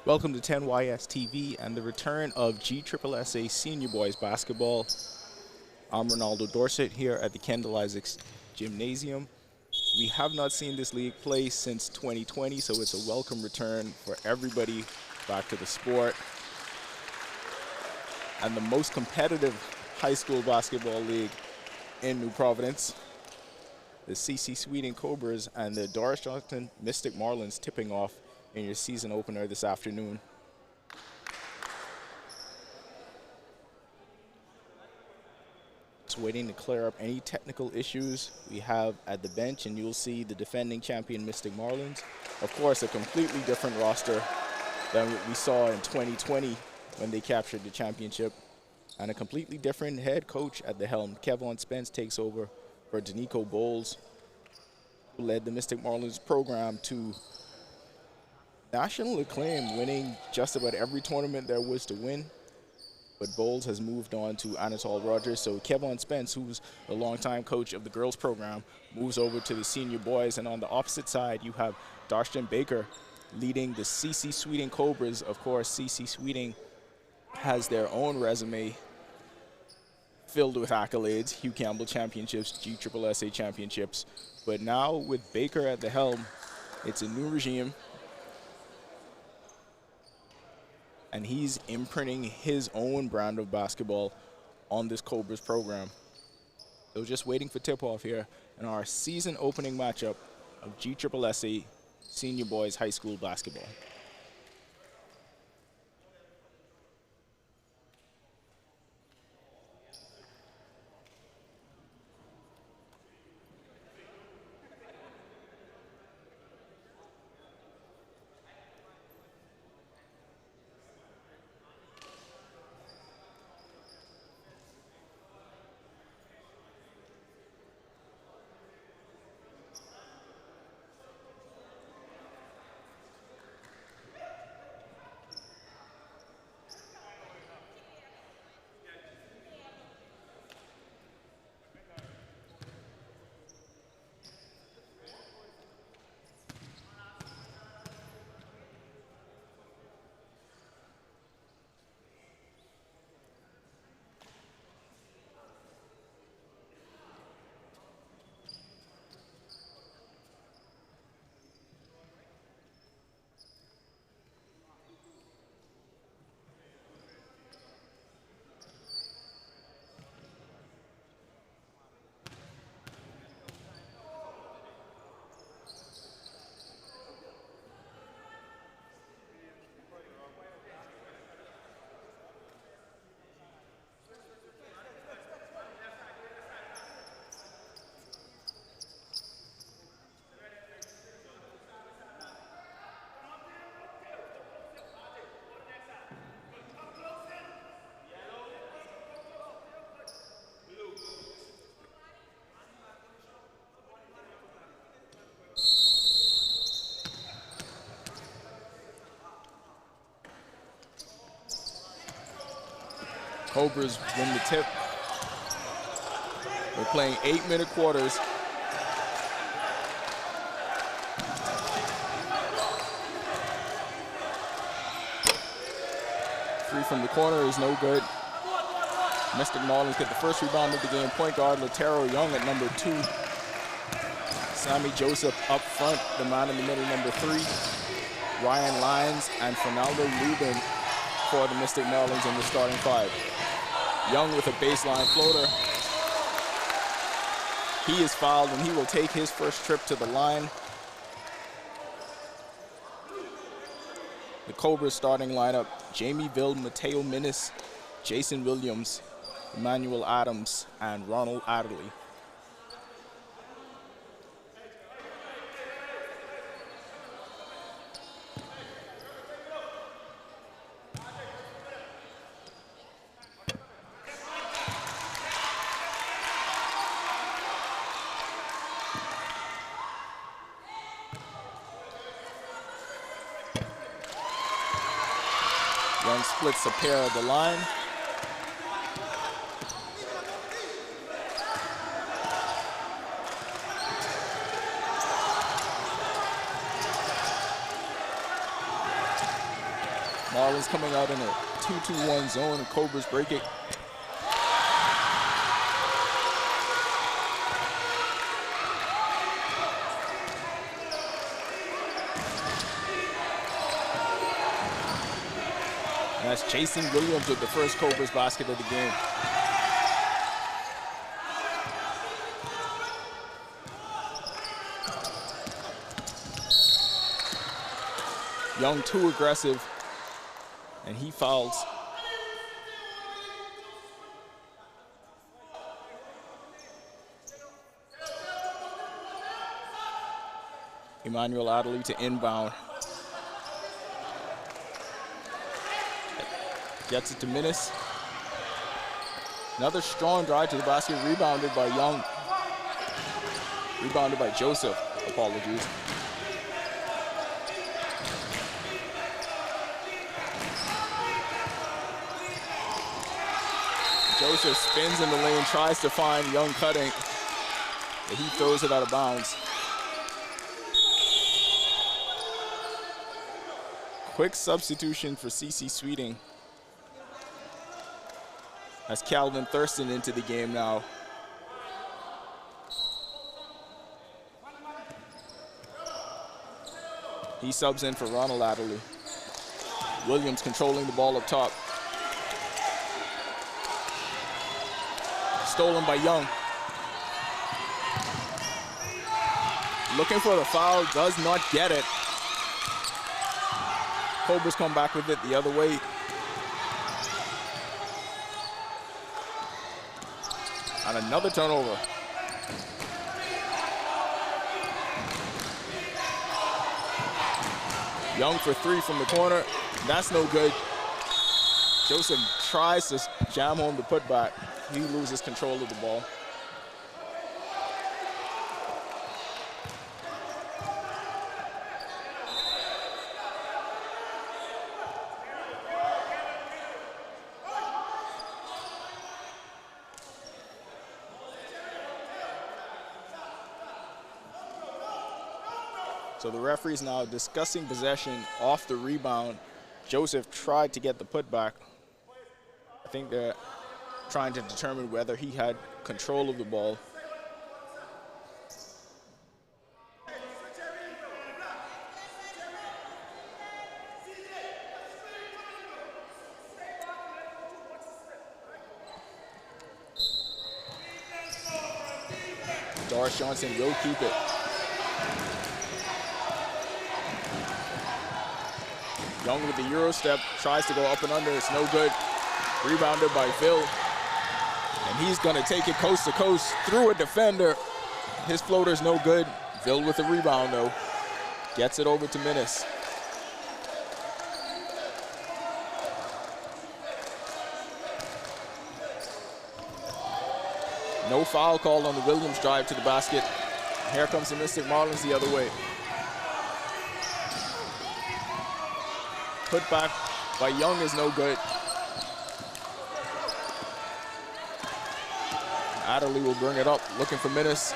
Welcome to 10YS TV and the return of GSSA Senior Boys Basketball. I'm Ronaldo Dorset here at the Kendall Isaacs Gymnasium. We have not seen this league play since 2020, so it's a welcome return for everybody back to the sport. And the most competitive high school basketball league in New Providence. The CC Sweeting Cobras and the Doris Johnson Mystic Marlins tipping off in your season opener this afternoon. Just waiting to clear up any technical issues we have at the bench, and you'll see the defending champion Mystic Marlins. Of course, a completely different roster than what we saw in 2020 when they captured the championship, and a completely different head coach at the helm. Kevon Spence takes over for Danico Bowles, who led the Mystic Marlins program to national acclaim, winning just about every tournament there was to win. But Bowles has moved on to Anatole Rogers, so Kevon Spence, who's a longtime coach of the girls program, moves over to the senior boys. And on the opposite side, you have Darshan Baker leading the CC Sweeting Cobras. Of course, CC Sweeting has their own resume filled with accolades: Hugh Campbell championships, GSSA championships. But now with Baker at the helm, it's a new regime, and he's imprinting his own brand of basketball on this Cobras program. So just waiting for tip-off here in our season opening matchup of GSSA Senior Boys High School Basketball. Cobras win the tip. We're playing 8-minute quarters. Three from the corner is no good. Mystic Marlins get the first rebound of the game. Point guard Latero Young at number 2. Sammy Joseph up front, the man in the middle, number 3. Ryan Lyons and Fernando Lubin for the Mystic Marlins in the starting 5. Young with a baseline floater. He is fouled, and he will take his first trip to the line. The Cobras starting lineup: Jamie Ville, Mateo Minnis, Jason Williams, Emmanuel Adams, and Ronald Adderley. Young splits a pair of the line. Marlins coming out in a 2-2-1 zone, and Cobras break it. And that's Jason Williams with the first Cobras basket of the game. Young too aggressive, and he fouls. Emmanuel Adderley to inbound. Gets it to Minnis. Another strong drive to the basket, rebounded by Young. Rebounded by Joseph, apologies. Joseph spins in the lane, tries to find Young cutting, but he throws it out of bounds. Quick substitution for CC Sweeting. As Calvin Thurston into the game now. He subs in for Ronald Adderley. Williams controlling the ball up top. Stolen by Young. Looking for the foul, does not get it. Cobras come back with it the other way. And another turnover. Young for three from the corner. That's no good. Joseph tries to jam home the putback. He loses control of the ball. So the referee's now discussing possession off the rebound. Joseph tried to get the putback. I think they're trying to determine whether he had control of the ball. Doris Johnson will keep it. Young with the Euro step, tries to go up and under, it's no good. Rebounded by Phil. And he's gonna take it coast to coast through a defender. His floater's no good. Phil with the rebound though. Gets it over to Minnis. No foul called on the Williams drive to the basket. Here comes the Mystic Marlins the other way. Put back by Young is no good. Adderley will bring it up, looking for Minnis.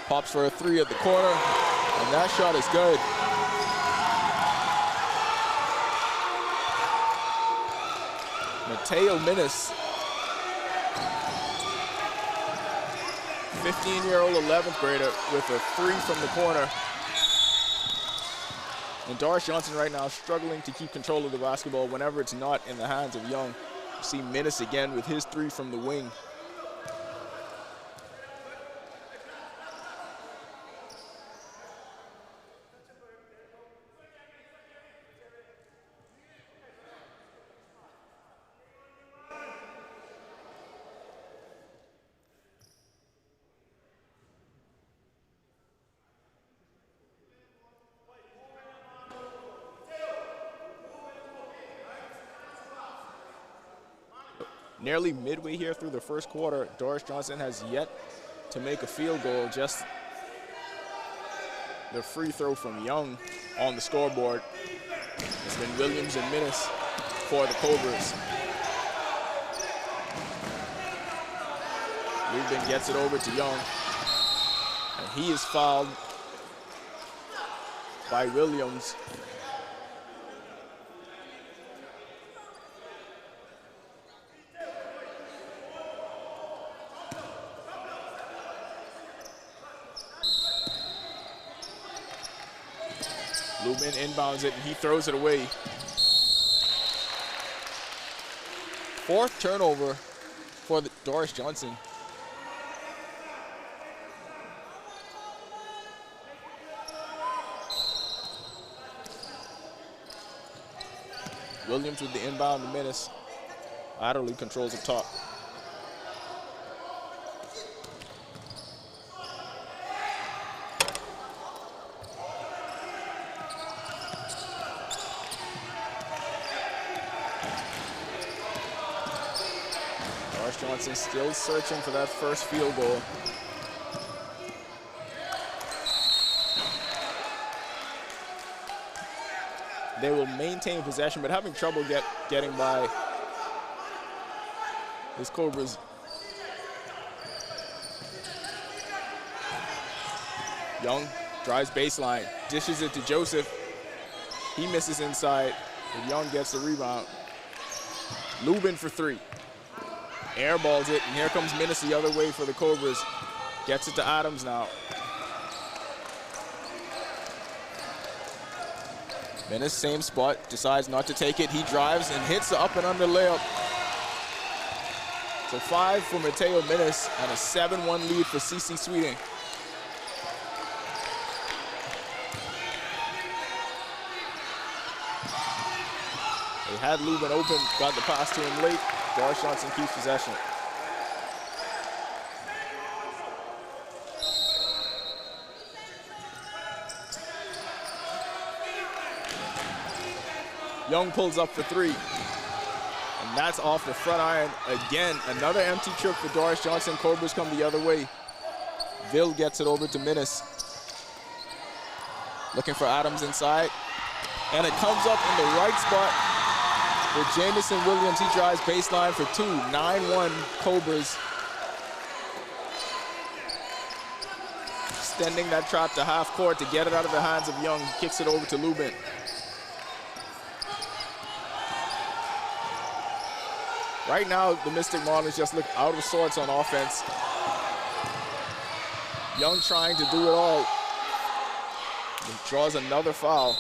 Pops for a three at the corner, and that shot is good. Mateo Minnis, 15-year-old 11th grader with a three from the corner. And Doris Johnson right now struggling to keep control of the basketball whenever it's not in the hands of Young. You see Minnis again with his three from the wing. Nearly midway here through the first quarter, Doris Johnson has yet to make a field goal. Just the free throw from Young on the scoreboard. It's been Williams and Minnis for the Cobras. Rubin gets it over to Young, and he is fouled by Williams. Lubin inbounds it, and he throws it away. Fourth turnover for Doris Johnson. Williams with the inbound to Menace. Adderley controls up top. Doris Johnson still searching for that first field goal. They will maintain possession, but having trouble getting by his Cobras. Young drives baseline, dishes it to Joseph. He misses inside, and Young gets the rebound. Lubin for three. Airballs it, and here comes Menace the other way for the Cobras. Gets it to Adams now. Menace, same spot, decides not to take it. He drives and hits the up and under layup. So 5 for Mateo Menace and a 7-1 lead for CC Sweeting. They had Lubin open, got the pass to him late. Doris Johnson keeps possession. Young pulls up for three. And that's off the front iron. Again, another empty trip for Doris Johnson. Cobras come the other way. Ville gets it over to Menace. Looking for Adams inside. And it comes up in the right spot for Jamison Williams. He drives baseline for two. 9-1 Cobras. Extending that trap to half court to get it out of the hands of Young. Kicks it over to Lubin. Right now, the Mystic Marlins just look out of sorts on offense. Young trying to do it all. He draws another foul.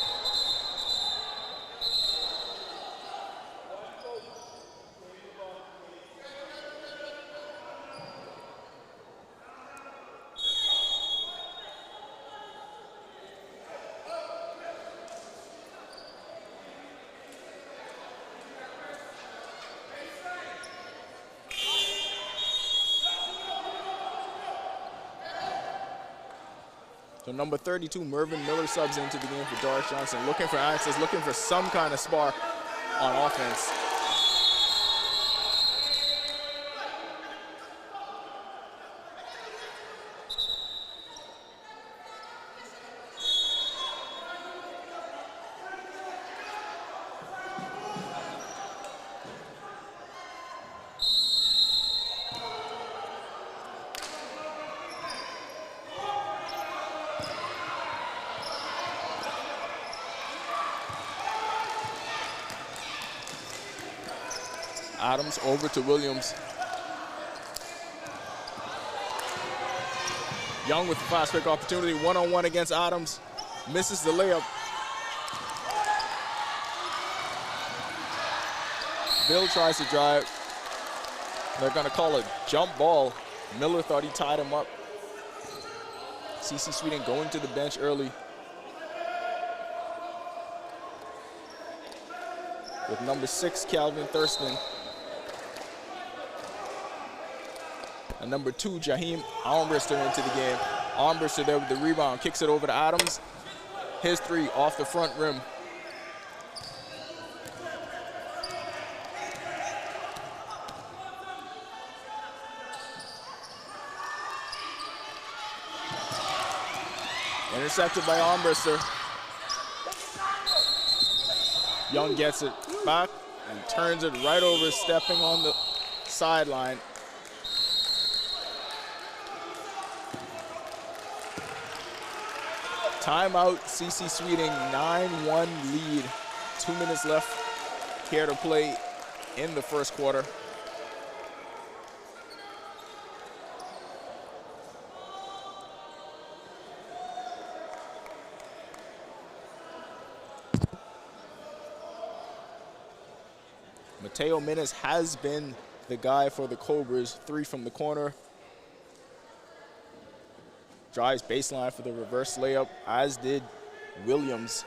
So number 32, Mervyn Miller subs into the game for Doris Johnson, looking for access, looking for some kind of spark on offense. Adams over to Williams. Young with the fast break opportunity, one-on-one against Adams. Misses the layup. Bill tries to drive. They're gonna call a jump ball. Miller thought he tied him up. CC Sweeting going to the bench early. With number 6, Calvin Thurston. And number 2, Jaheim Armbruster into the game. Armbruster there with the rebound, kicks it over to Adams. His three off the front rim. Intercepted by Armbruster. Young gets it back and turns it right over, stepping on the sideline. Timeout, CC Sweeting, 9-1 lead. 2 minutes left here to play in the first quarter. Mateo Minas has been the guy for the Cobras. 3 from the corner. Drives baseline for the reverse layup, as did Williams.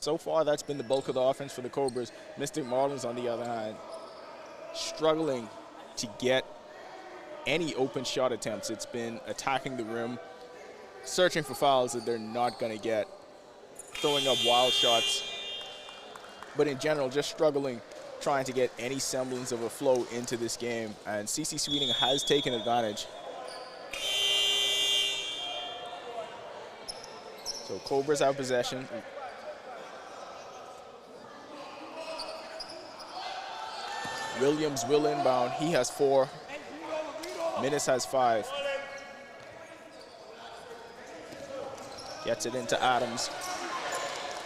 So far, that's been the bulk of the offense for the Cobras. Mystic Marlins, on the other hand, struggling to get any open shot attempts. It's been attacking the rim, searching for fouls that they're not going to get, throwing up wild shots, but in general, just struggling trying to get any semblance of a flow into this game. And CC Sweeting has taken advantage. So Cobras have possession. Williams will inbound. He has 4. Minas has 5. Gets it into Adams.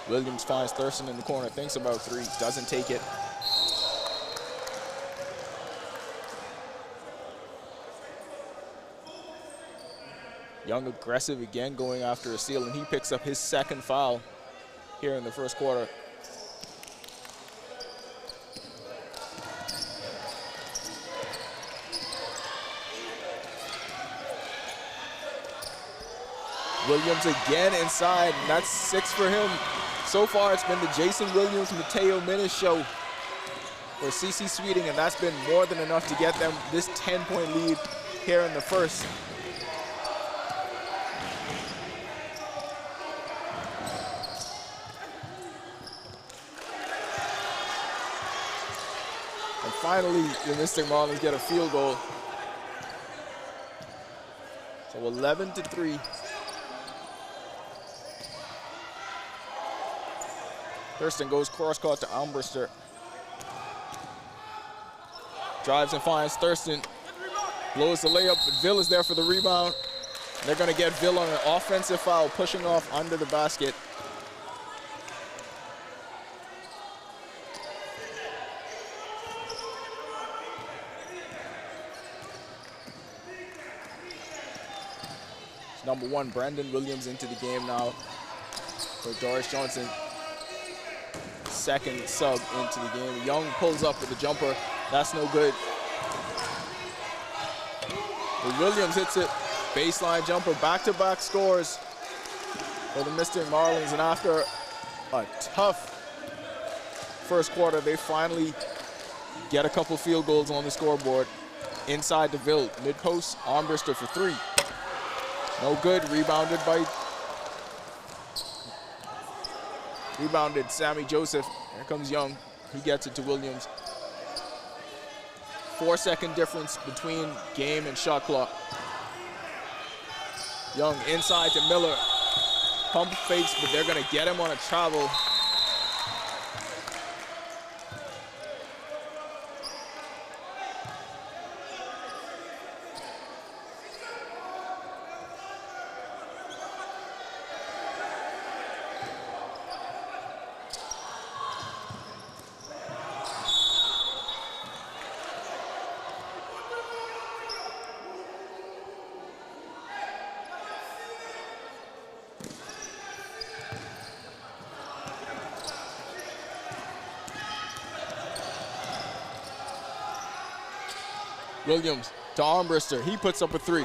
Williams finds Thurston in the corner, thinks about 3, doesn't take it. Young aggressive again, going after a steal, and he picks up his 2nd foul here in the first quarter. Williams again inside, and that's 6 for him. So far, it's been the Jason Williams, Mateo Minas show for CC Sweeting, and that's been more than enough to get them this 10-point lead here in the first. And finally, the Mystic Marlins get a field goal. So 11-3. Thurston goes cross court to Armbruster. Drives and finds Thurston. Blows the layup, but Ville is there for the rebound. They're going to get Ville on an offensive foul, pushing off under the basket. It's number 1, Brandon Williams, into the game now for Doris Johnson. 2nd sub into the game. Young pulls up with the jumper. That's no good. But Williams hits it. Baseline jumper. Back-to-back scores for the Mystic Marlins. And after a tough first quarter, they finally get a couple field goals on the scoreboard. Inside the Ville. Mid-post. Armbruster for 3. No good. Rebounded Sammy Joseph. Here comes Young. He gets it to Williams. 4-second difference between game and shot clock. Young inside to Miller. Pump fakes, but they're going to get him on a travel. Williams to Armbruster. He puts up a 3.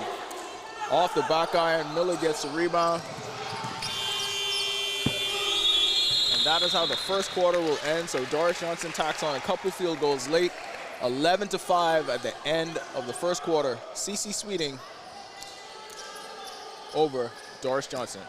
Off the back iron, Miller gets the rebound. And that is how the first quarter will end. So Doris Johnson tacks on a couple field goals late. 11-5 at the end of the first quarter. CC Sweeting over Doris Johnson.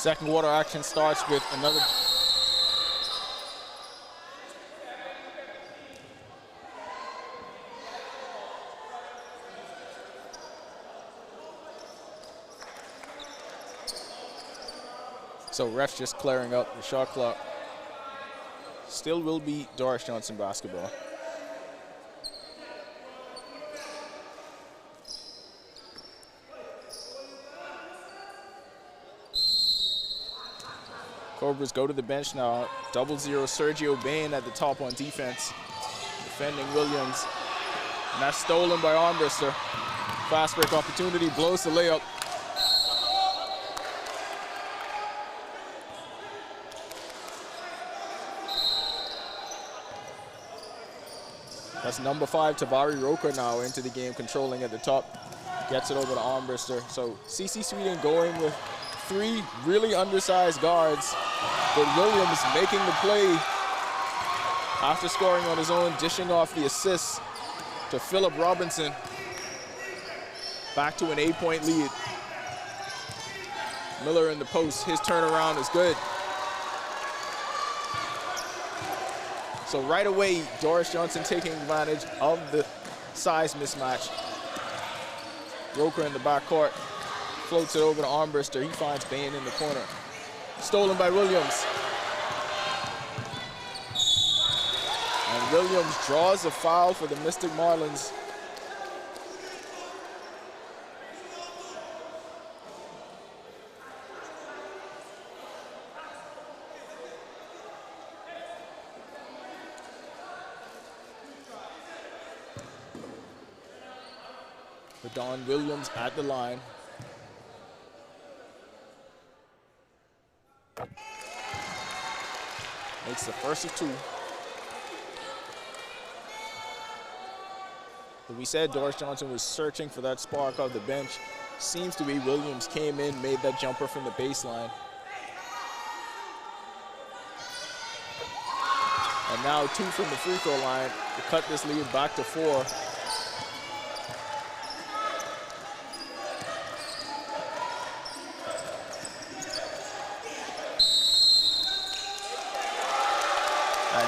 Second quarter action starts with another. So refs just clearing up the shot clock. Still will be Doris Johnson basketball. Cobras go to the bench now. 0-0 Sergio Bain at the top on defense. Defending Williams. And that's stolen by Armbruster. Fast break opportunity, blows the layup. That's number 5, Tavari Roker now into the game, controlling at the top. Gets it over to Armbruster. So CC Sweden going with 3 really undersized guards, but Williams making the play after scoring on his own, dishing off the assist to Philip Robinson. Back to an 8-point lead. Miller in the post, his turnaround is good. So right away, Doris Johnson taking advantage of the size mismatch. Roker in the backcourt, floats it over to Armbruster. He finds Bain in the corner. Stolen by Williams. And Williams draws a foul for the Mystic Marlins. Don Williams at the line. Makes the first of 2. But we said Doris Johnson was searching for that spark off the bench. Seems to be Williams came in, made that jumper from the baseline. And now 2 from the free throw line to cut this lead back to 4.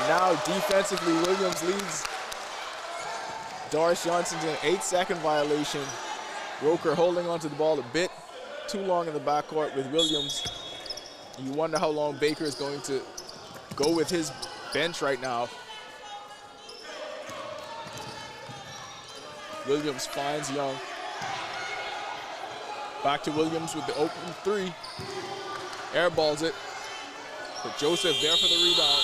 Now defensively, Williams leads Doris Johnson to an 8-second violation. Roker holding onto the ball a bit too long in the backcourt with Williams. You wonder how long Baker is going to go with his bench right now. Williams finds Young. Back to Williams with the open 3. Airballs it. But Joseph there for the rebound.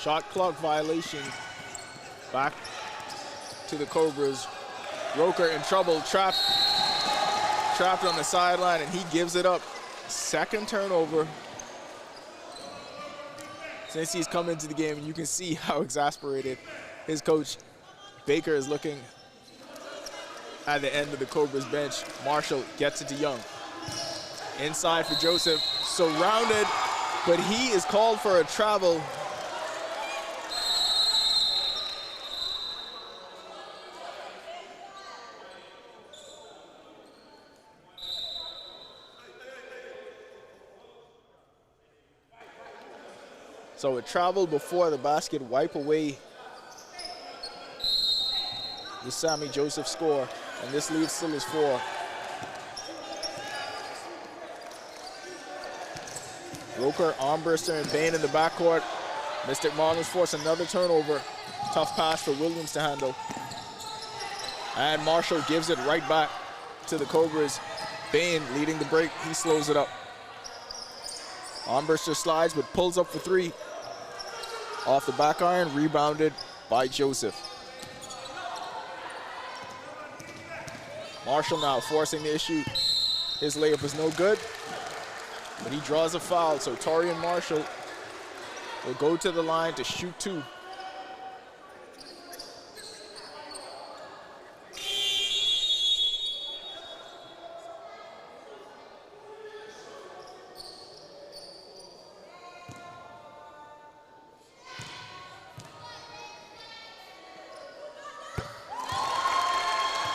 Shot clock violation. Back to the Cobras. Roker in trouble, trapped on the sideline, and he gives it up. Second turnover since he's come into the game, and you can see how exasperated his coach Baker is looking at the end of the Cobras bench. Marshall gets it to Young. Inside for Joseph, surrounded, but he is called for a travel. So a travel before the basket, wipe away the Sammy Joseph score, and this lead still is 4. Roker, Armbruster, and Bain in the backcourt. Mystic Marlins force another turnover. Tough pass for Williams to handle. And Marshall gives it right back to the Cobras. Bain leading the break, he slows it up. Armbruster slides but pulls up for 3. Off the back iron, rebounded by Joseph. Marshall now forcing the issue. His layup is no good, but he draws a foul, so Torian Marshall will go to the line to shoot 2.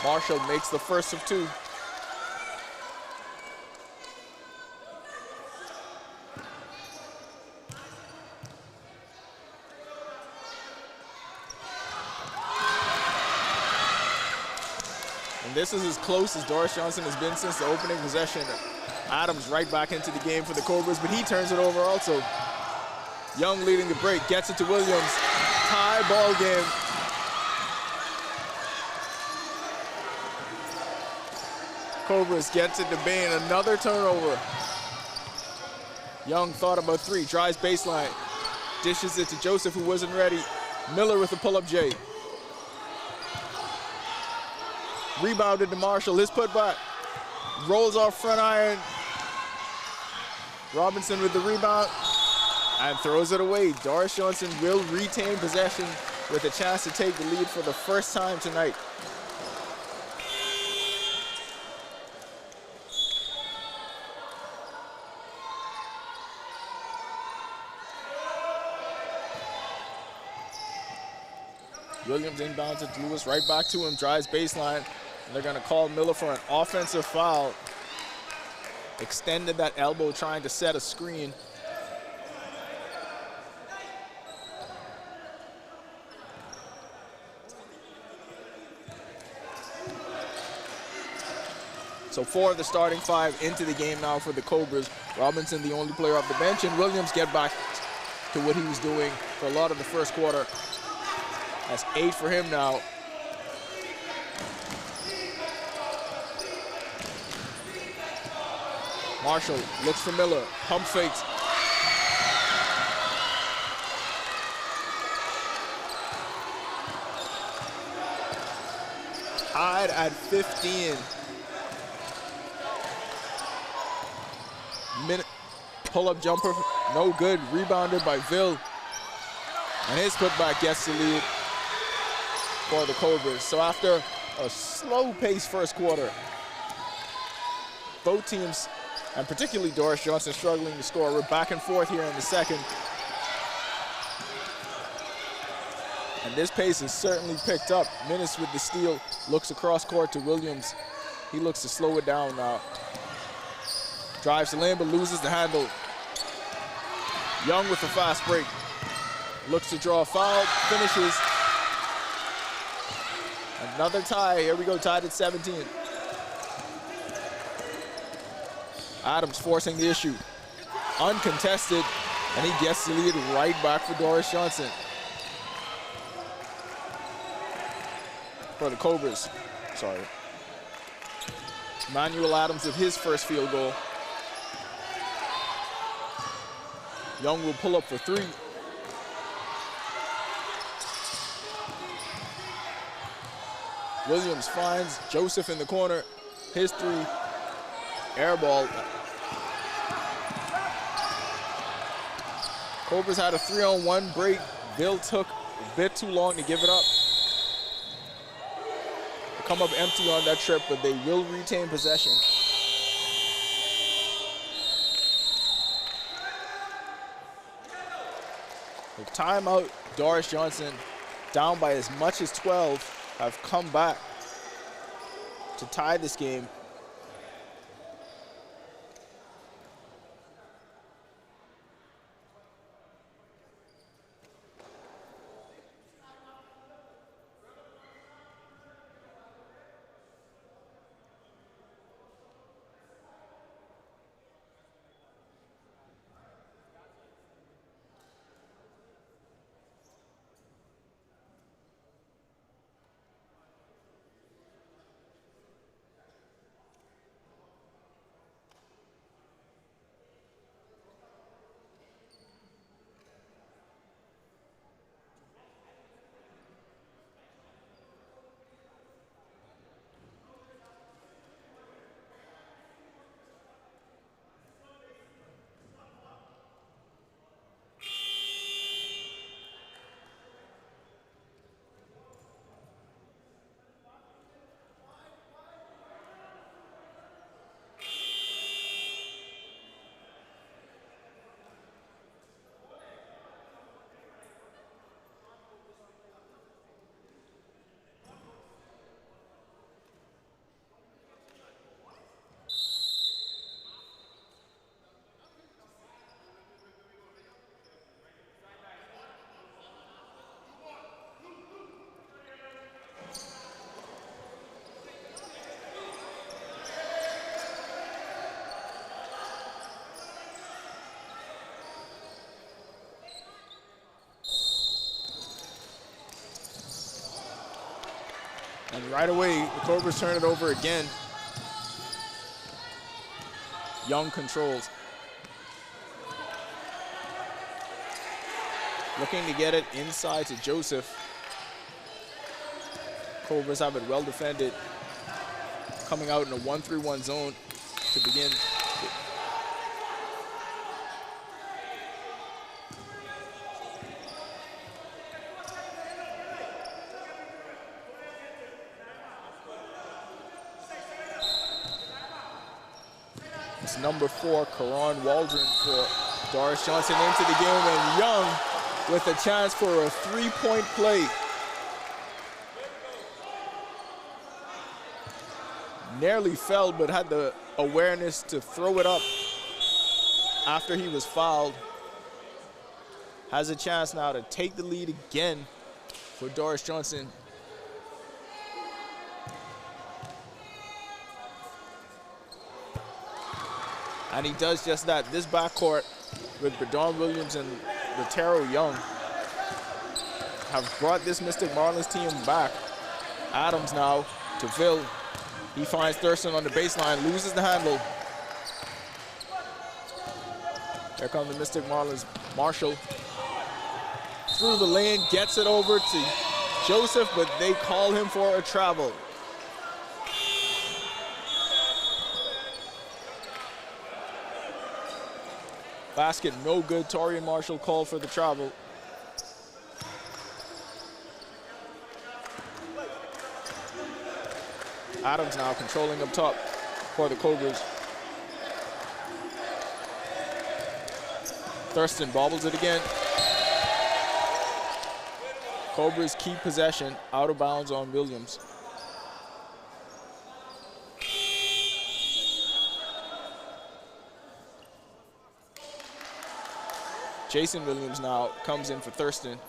Marshall makes the first of two. And this is as close as Doris Johnson has been since the opening possession. Adams right back into the game for the Cobras, but he turns it over also. Young leading the break, gets it to Williams. Tie ball game. Cobras gets it to Bain, another turnover. Young thought about three, drives baseline. Dishes it to Joseph, who wasn't ready. Miller with the pull-up J. Rebounded to Marshall, his putback. Rolls off front iron. Robinson with the rebound and throws it away. Doris Johnson will retain possession with a chance to take the lead for the first time tonight. Williams inbounds it to Lewis, right back to him, drives baseline. And they're gonna call Miller for an offensive foul. Extended that elbow trying to set a screen. So 4 of the starting 5 into the game now for the Cobras. Robinson the only player off the bench, and Williams get back to what he was doing for a lot of the first quarter. That's 8 for him now. Marshall looks for Miller, pump fakes. Tied at 15. Minute pull-up jumper, no good. Rebounded by Ville. And his putback gets the lead for the Cobras. So after a slow-paced first quarter, both teams, and particularly Doris Johnson, struggling to score. We're back and forth here in the second. And this pace has certainly picked up. Minnis with the steal, looks across court to Williams. He looks to slow it down now. Drives the lane, but loses the handle. Young with the fast break. Looks to draw a foul, finishes. Another tie, here we go, tied at 17. Adams forcing the issue. Uncontested, and he gets the lead right back for Doris Johnson. For the Cobras, sorry. Manuel Adams with his first field goal. Young will pull up for 3. Williams finds Joseph in the corner. His 3, air ball. Cobras had a 3-on-1 break. Bill took a bit too long to give it up. They come up empty on that trip, but they will retain possession. The timeout, Doris Johnson, down by as much as 12, have come back to tie this game. And right away, the Cobras turn it over again. Young controls. Looking to get it inside to Joseph. Cobras have it well defended. Coming out in a 1-3-1 zone to begin. It's number 4, Karan Waldron for Doris Johnson into the game, and Young with a chance for a 3-point play. Nearly fell, but had the awareness to throw it up after he was fouled. Has a chance now to take the lead again for Doris Johnson. And he does just that. This backcourt with Berdon Williams and Latero Young have brought this Mystic Marlins team back. Adams now to Phil. He finds Thurston on the baseline, loses the handle. Here come the Mystic Marlins. Marshall through the lane, gets it over to Joseph, but they call him for a travel. Basket no good. Torian Marshall called for the travel. Adams now controlling up top for the Cobras. Thurston bobbles it again. Cobras keep possession, out of bounds on Williams. Jason Williams now comes in for Thurston.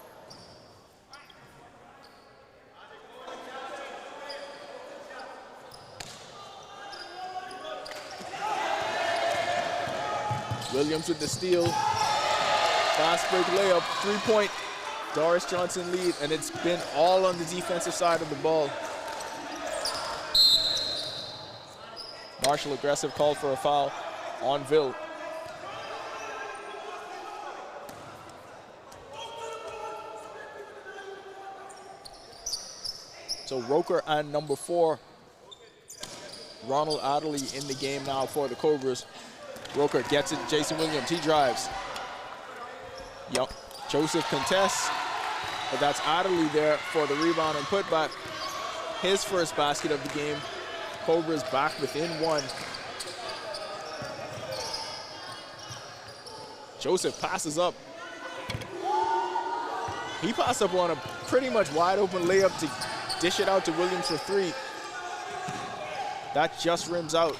Williams with the steal. Fast break layup, 3-point. Doris Johnson lead, and it's been all on the defensive side of the ball. Marshall aggressive, called for a foul on Ville. So Roker and number 4, Ronald Adderley in the game now for the Cobras. Roker gets it, Jason Williams, he drives. Yep. Joseph contests, but that's Adderley there for the rebound and putback. His first basket of the game. Cobras back within 1. Joseph passes up. He passed up on a pretty much wide open layup to dish it out to Williams for 3. That just rims out.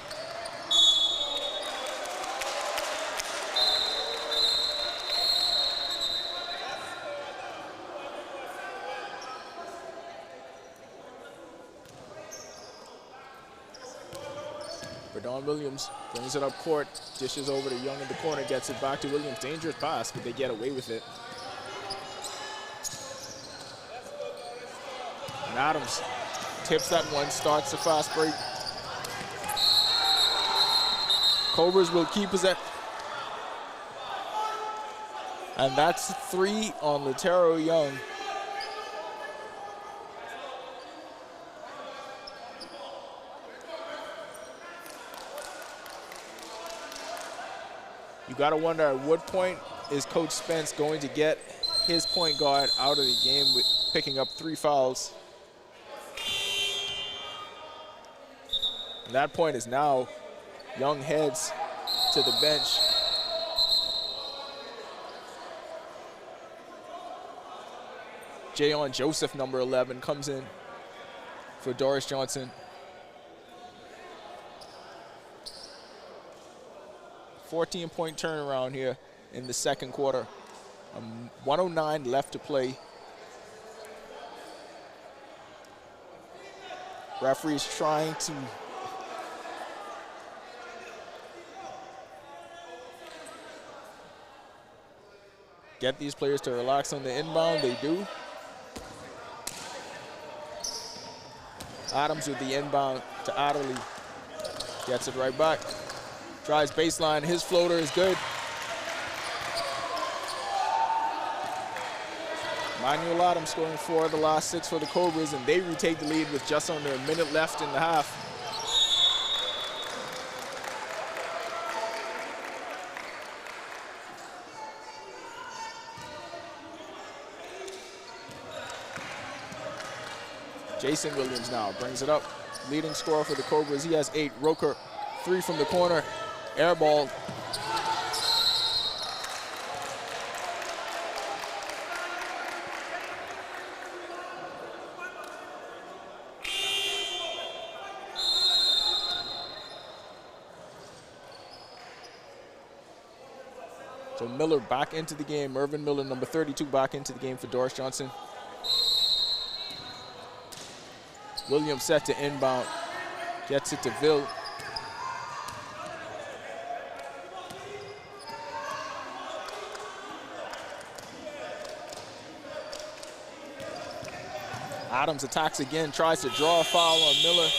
Berdon Williams brings it up court, dishes over to Young in the corner, gets it back to Williams. Dangerous pass, but they get away with it. And Adams tips that one, starts the fast break. Cobras will keep possession. And that's 3 on Latero Young. You gotta wonder at what point is Coach Spence going to get his point guard out of the game with picking up 3 fouls. And that point is now. Young heads to the bench. Jayon Joseph, number 11, comes in for Doris Johnson. 14-point turnaround here in the second quarter. 109 left to play. Referee's trying to get these players to relax on the inbound. They do. Adams with the inbound to Adderley. Gets it right back. Drives baseline. His floater is good. Manuel Adams scoring 4 of the last 6 for the Cobras, and they retake the lead with just under a minute left in the half. Jason Williams now brings it up. Leading scorer for the Cobras. He has 8. Roker, 3 from the corner. Air ball. So Miller back into the game. Mervyn Miller, number 32, back into the game for Doris Johnson. Williams set to inbound. Gets it to Ville. Adams attacks again, tries to draw a foul on Miller,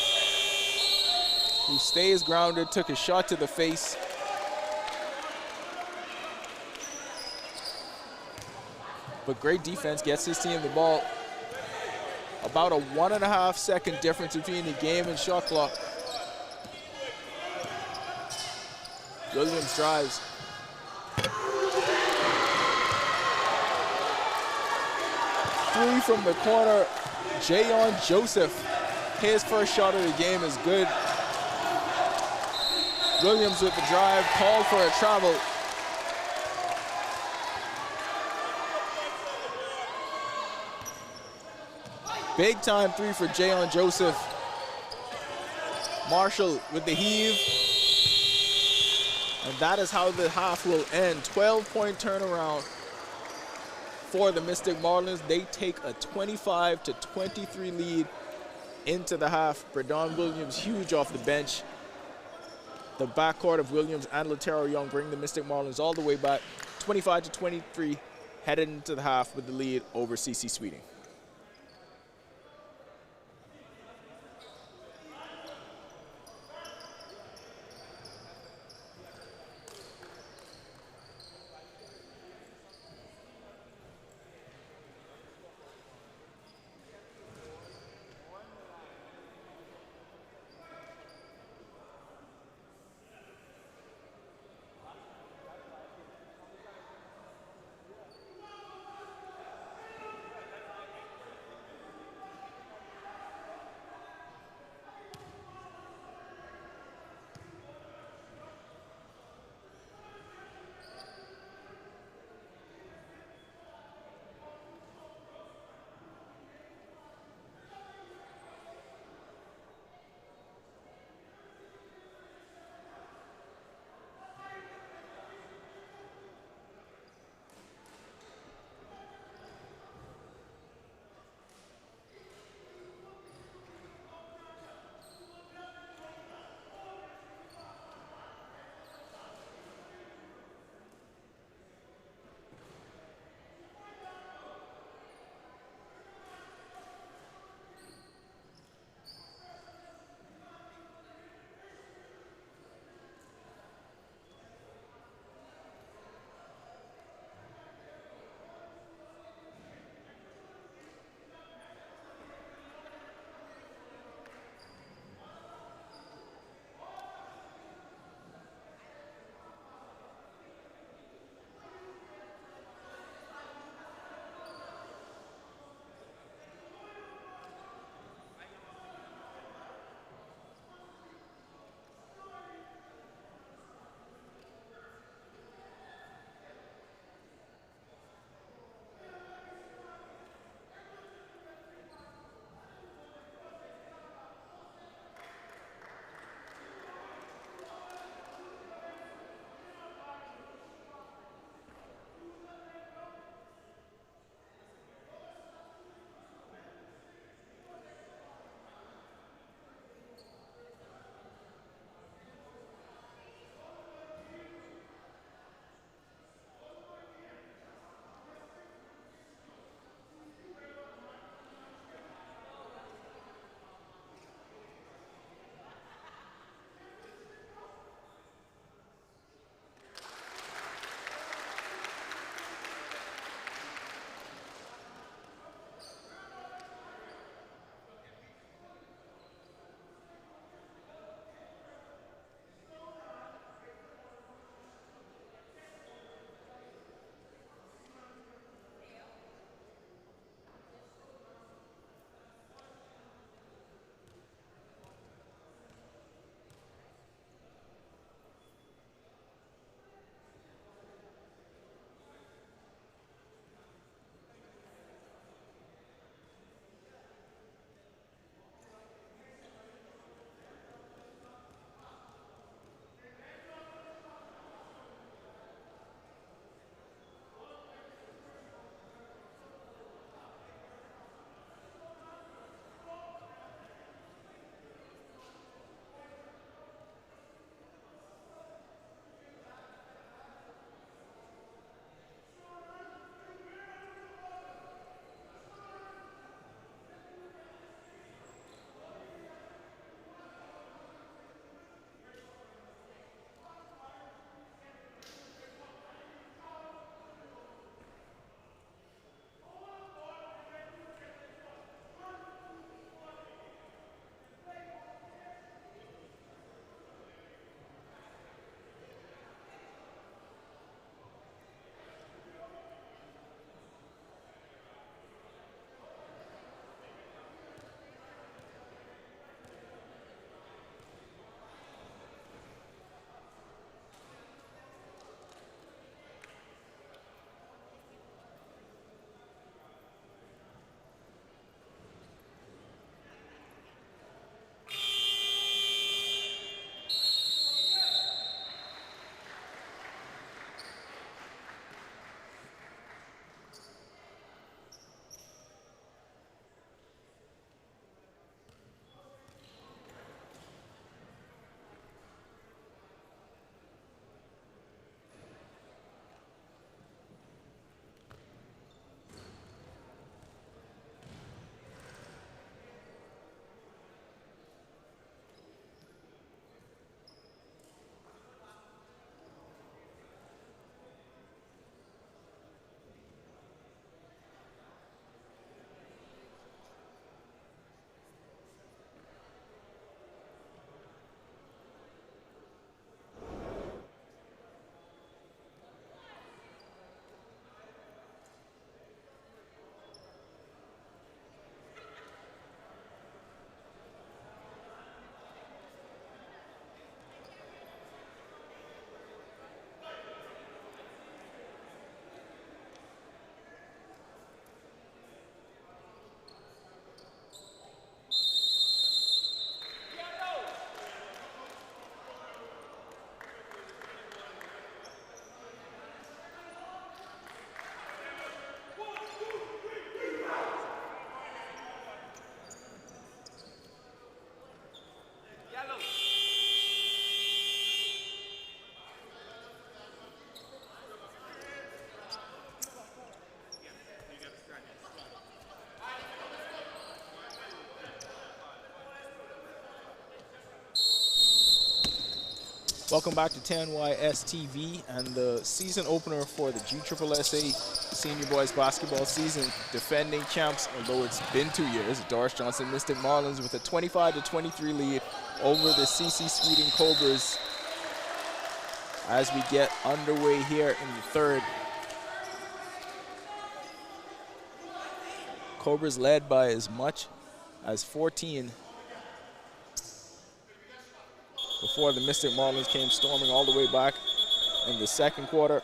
who stays grounded, took a shot to the face. But great defense gets his team the ball. About a 1.5 second difference between the game and shot clock. Williams drives. Three from the corner. Jayon Joseph. His first shot of the game is good. Williams with the drive, called for a travel. Big time 3 for Jayon Joseph. Marshall with the heave. And that is how the half will end. 12-point turnaround for the Mystic Marlins. They take a 25-23 lead into the half. Bredon Williams huge off the bench. The backcourt of Williams and Laterro Young bring the Mystic Marlins all the way back. 25-23 headed into the half with the lead over CC Sweeting. Welcome back to 10YS TV and the season opener for the GSSA Senior Boys Basketball season. Defending champs, although it's been 2 years, Doris Johnson Mystic Marlins with a 25-23 lead over the CC Sweeting Cobras as we get underway here in the third. Cobras led by as much as 14 before the Mystic Marlins came storming all the way back in the second quarter.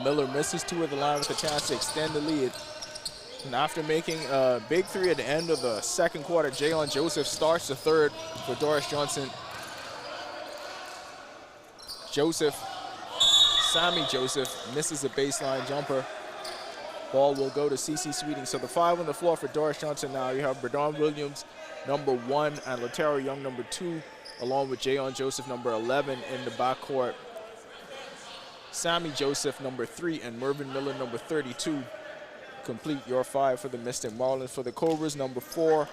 Miller misses two at the line with a chance to extend the lead. And after making a big three at the end of the second quarter, Jaylon Joseph starts the third for Doris Johnson. Sammy Joseph misses a baseline jumper. Ball will go to CC Sweeting. So the five on the floor for Doris Johnson now. You have Berdon Williams, number 1, and Latero Young, number 2, along with Jaylon Joseph, number 11, in the backcourt. Sammy Joseph, number 3, and Mervyn Miller, number 32. Complete your five for the Mystic Marlins. For the Cobras, number 4,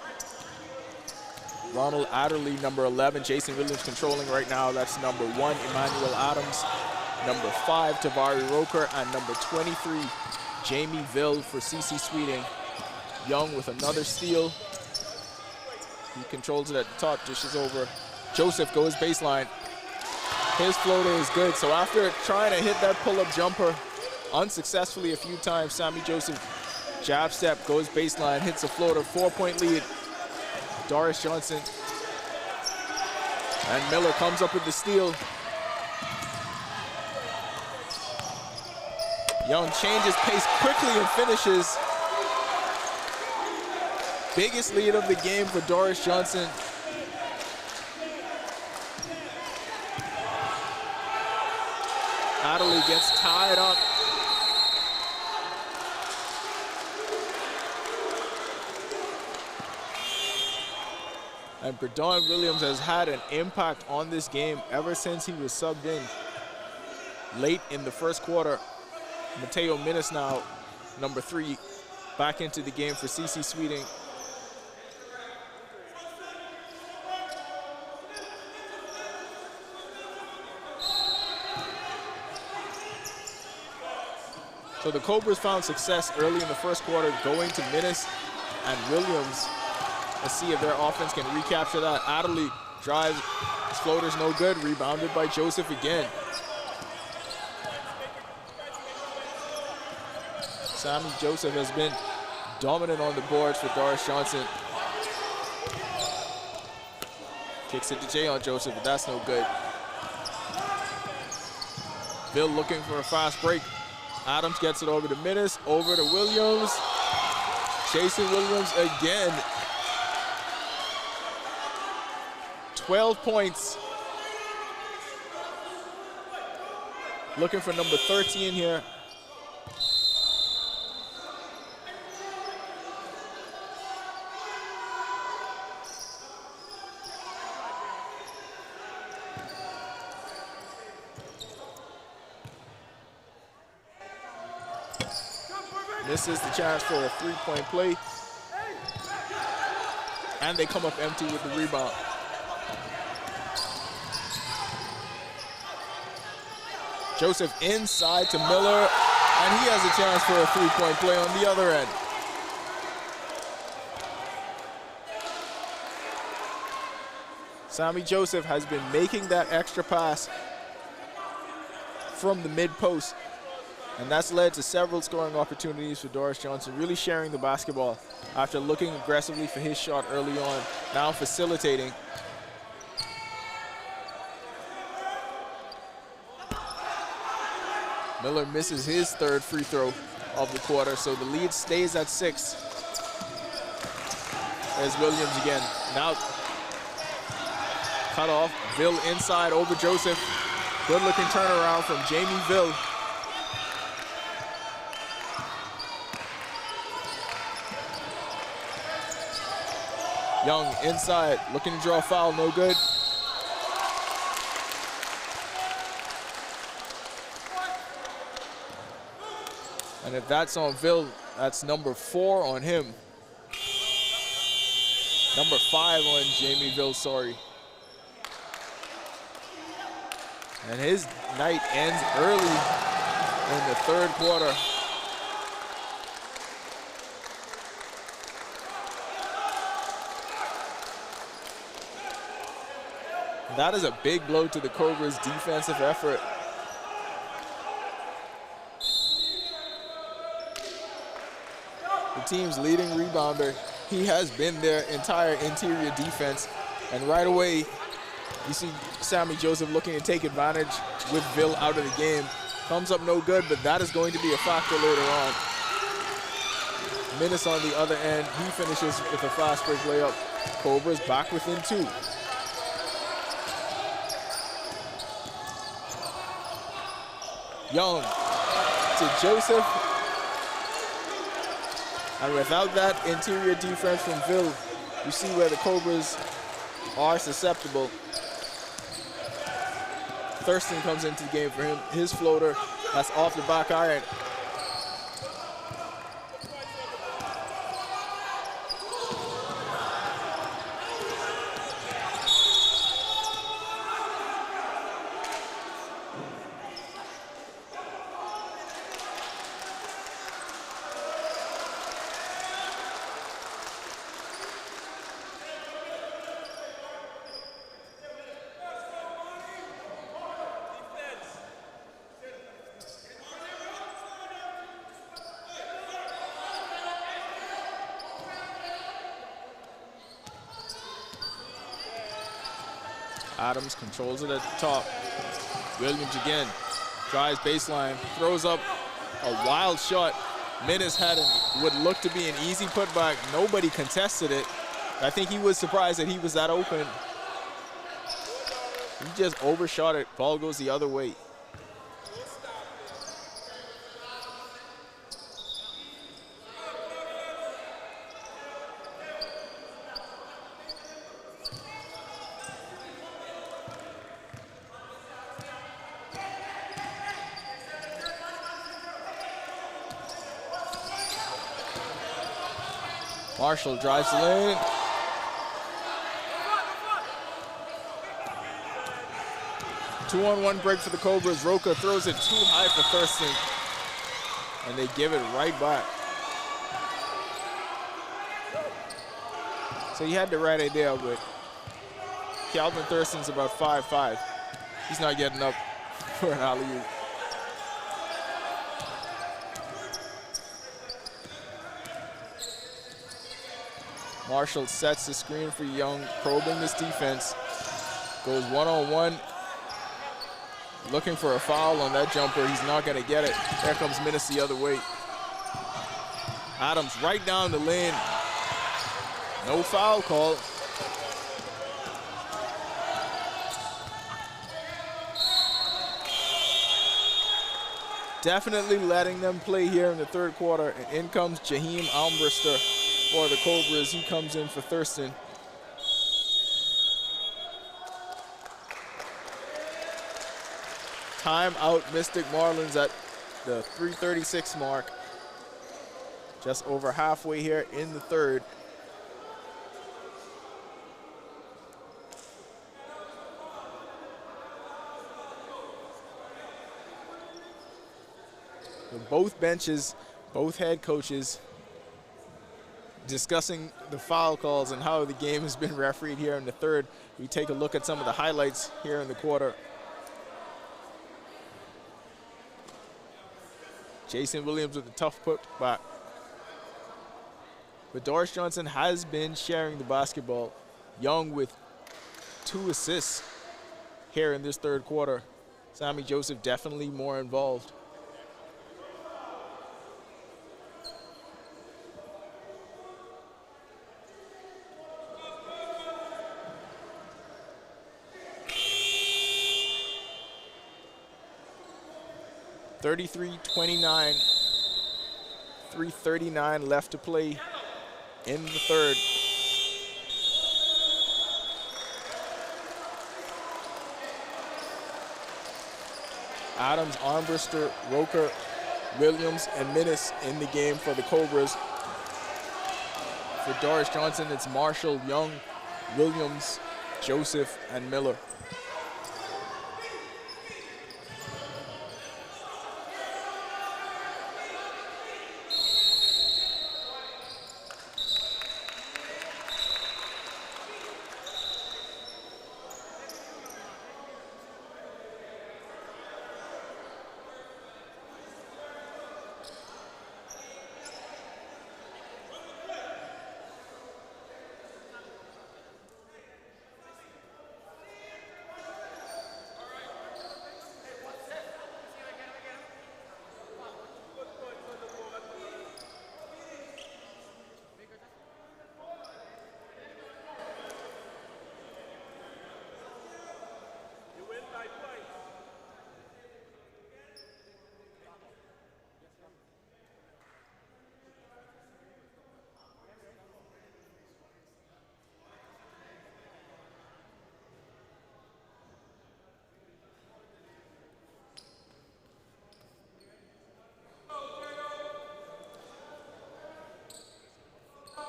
Ronald Adderley, number 11. Jason Williams controlling right now. That's number 1, Emmanuel Adams. Number 5, Tavari Roker. And number 23, Jamie Ville for CC Sweeting. Young with another steal. He controls it at the top, dishes over. Joseph goes baseline. His floater is good. So after trying to hit that pull-up jumper unsuccessfully a few times, Sammy Joseph jab step, goes baseline, hits a floater, 4-point lead. Doris Johnson. And Miller comes up with the steal. Young changes pace quickly and finishes. Biggest lead of the game for Doris Johnson. Adderley gets tied up. And Berdon Williams has had an impact on this game ever since he was subbed in late in the first quarter. Mateo Minas now, number 3, back into the game for CC Sweeting. So the Cobras found success early in the first quarter, going to Minas and Williams. Let's see if their offense can recapture that. Adderley drives, his floater's no good, rebounded by Joseph again. Sammy Joseph has been dominant on the boards for Doris Johnson. Kicks it to Jaylon Joseph, but that's no good. Bill looking for a fast break. Adams gets it over to Minas, over to Williams. Jason Williams again. 12 points. Looking for number 13 here. This is the chance for a 3-point play. And they come up empty with the rebound. Joseph inside to Miller, and he has a chance for a 3-point play on the other end. Sammy Joseph has been making that extra pass from the mid-post. And that's led to several scoring opportunities for Doris Johnson, really sharing the basketball after looking aggressively for his shot early on, now facilitating. Miller misses his third free throw of the quarter, so the lead stays at 6. There's Williams again. Now cut off. Ville inside over Joseph. Good looking turnaround from Jamie Ville. Young inside, looking to draw a foul, no good. And if that's on Ville, that's number 4 on him. Number 5 on Jamie Ville, sorry. And his night ends early in the third quarter. That is a big blow to the Cobras' defensive effort. The team's leading rebounder. He has been their entire interior defense. And right away, you see Sammy Joseph looking to take advantage with Ville out of the game. Comes up no good, but that is going to be a factor later on. Minnis on the other end. He finishes with a fast break layup. Cobras back within 2. Young to Joseph. And without that interior defense from Ville, you see where the Cobras are susceptible. Thurston comes into the game for him. His floater, that's off the back iron. Adams controls it at the top. Williams again, drives baseline, throws up a wild shot. Minnis had would look to be an easy putback. Nobody contested it. I think he was surprised that he was that open. He just overshot it. Ball goes the other way. Marshall drives the lane. Two-on-one break for the Cobras. Roca throws it too high for Thurston, and they give it right back. So he had the right idea, but Calvin Thurston's about 5'5". He's not getting up for an alley-oop. Marshall sets the screen for Young, probing this defense. Goes one-on-one. Looking for a foul on that jumper. He's not going to get it. There comes Minnis the other way. Adams right down the lane. No foul call. Definitely letting them play here in the third quarter. And in comes Jaheim Almbrister for the Cobras. He comes in for Thurston. Timeout Mystic Marlins at the 3:36 mark. Just over halfway here in the third. So both benches, both head coaches discussing the foul calls and how the game has been refereed here in the third. We take a look at some of the highlights here in the quarter. Jason Williams with a tough put back. But Doris Johnson has been sharing the basketball. Young with 2 assists here in this third quarter. Sammy Joseph definitely more involved. (33-29), 3:39 left to play in the third. Adams, Armbruster, Roker, Williams, and Minnis in the game for the Cobras. For Doris Johnson, it's Marshall, Young, Williams, Joseph, and Miller.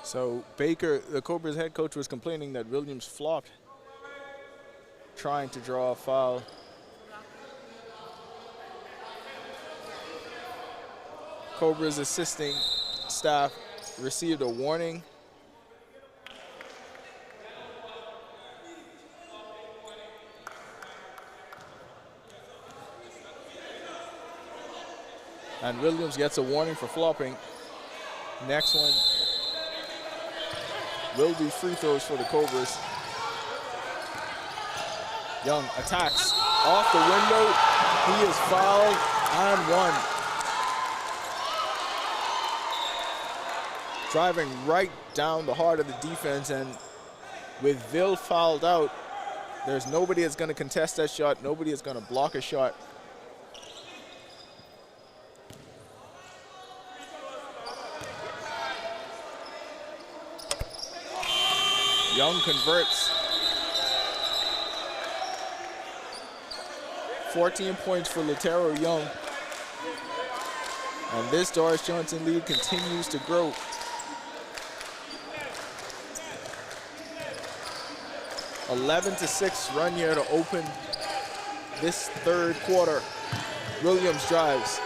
So Baker, the Cobras head coach, was complaining that Williams flopped, trying to draw a foul. Cobras assisting staff received a warning. And Williams gets a warning for flopping. Next one will be free throws for the Cobras. Young attacks off the window. He is fouled and one. Driving right down the heart of the defense, and with Ville fouled out, there's nobody that's going to contest that shot. Nobody is going to block a shot. Young converts. 14 points for Latero Young. And this Doris Johnson lead continues to grow. (11-6) run here to open this third quarter. Williams drives,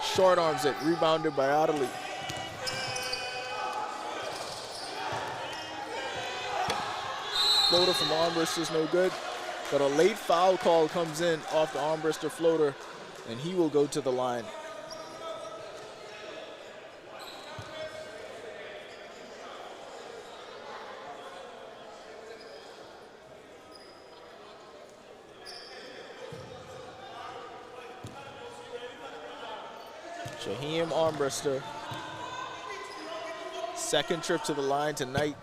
short arms it, rebounded by Adderley. Floater from Armbruster is no good, but a late foul call comes in off the Armbruster floater, and he will go to the line. Shaheem Armbruster, second trip to the line tonight.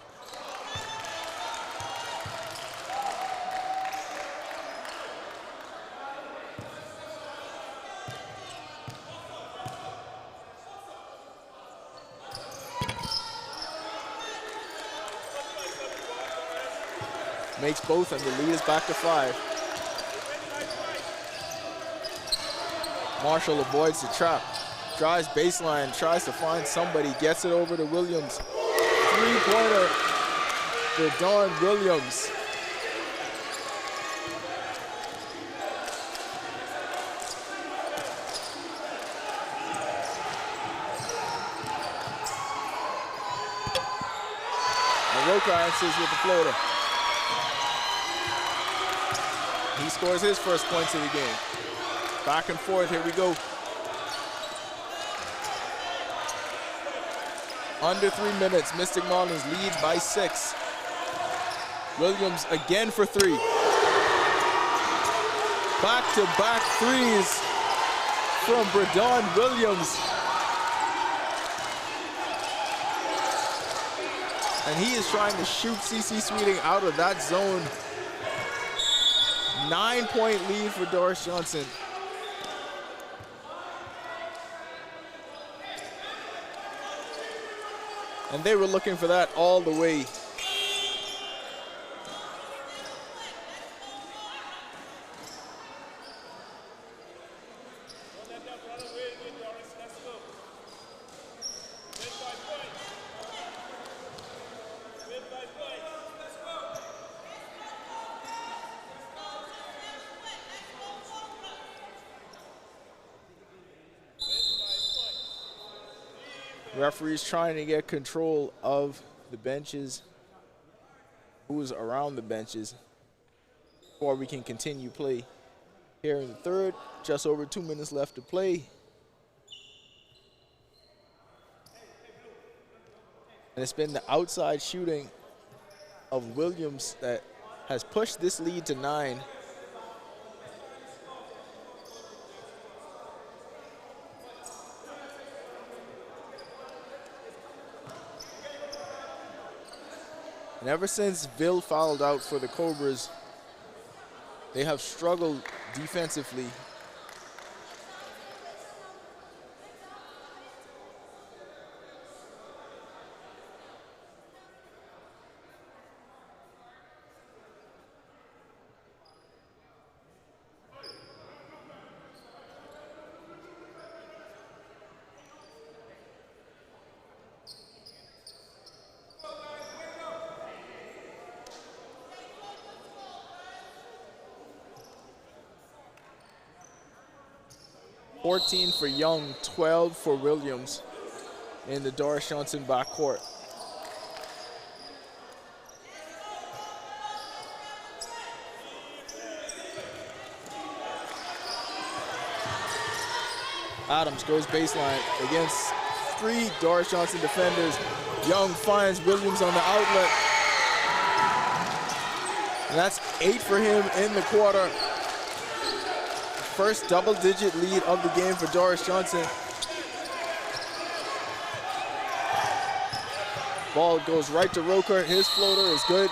Makes both, and the lead is back to 5. Marshall avoids the trap, drives baseline, tries to find somebody, gets it over to Williams. Three-pointer for Dawn Williams. Maroka answers with the floater. He scores his first points of the game. Back and forth, here we go. Under 3 minutes, Mystic Marlins lead by 6. Williams again for 3. Back-to-back threes from Bradon Williams. And he is trying to shoot CC Sweeting out of that zone. 9-point lead for Doris Johnson. And they were looking for that all the way. Referees trying to get control of the benches, who's around the benches, before we can continue play. Here in the third, just over 2 minutes left to play. And it's been the outside shooting of Williams that has pushed this lead to 9. And ever since Bill fouled out for the Cobras, they have struggled defensively. $14 for Young, 12 for Williams in the Doris Johnson backcourt. Adams goes baseline against 3 Doris Johnson defenders. Young finds Williams on the outlet. And that's 8 for him in the quarter. First double-digit lead of the game for Doris Johnson. Ball goes right to Roker. His floater is good.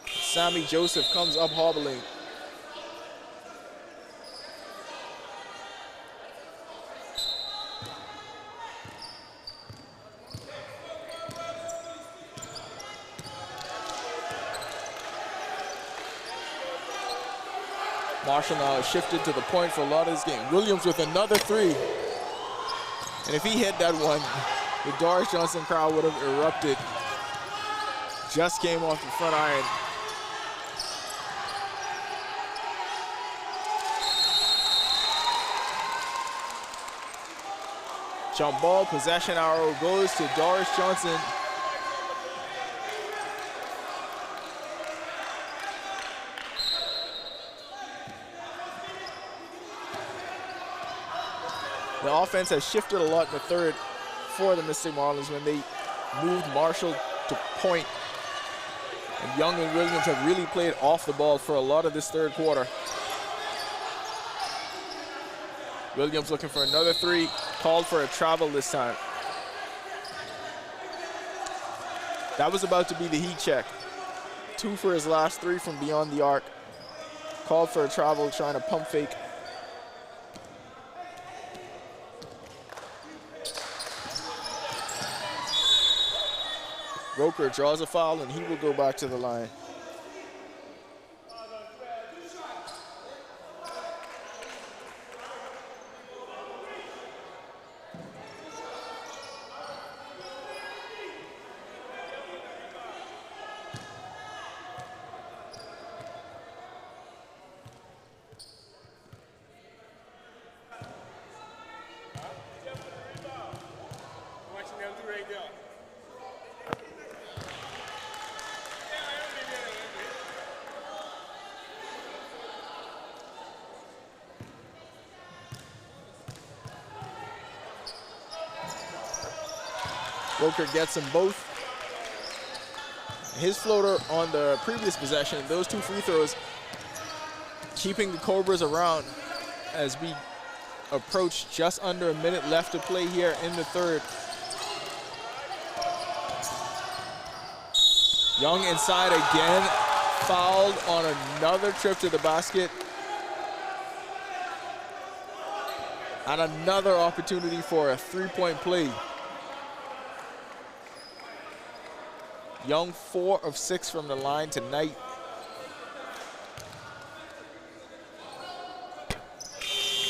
Sammy Joseph comes up hobbling. Marshall now has shifted to the point for a lot of this game. Williams with another 3. And if he hit that one, the Doris Johnson crowd would have erupted. Just came off the front iron. Jump ball, possession arrow goes to Doris Johnson. The offense has shifted a lot in the third for the Mystic Marlins when they moved Marshall to point. And Young and Williams have really played off the ball for a lot of this third quarter. Williams looking for another 3, called for a travel this time. That was about to be the heat check. 2 for his last 3 from beyond the arc. Called for a travel, trying to pump fake. Roker draws a foul, and he will go back to the line. Roker gets them both. His floater on the previous possession, those 2 free throws, keeping the Cobras around as we approach just under a minute left to play here in the third. Young inside again, fouled on another trip to the basket. And another opportunity for a 3-point play. Young 4 of 6 from the line tonight.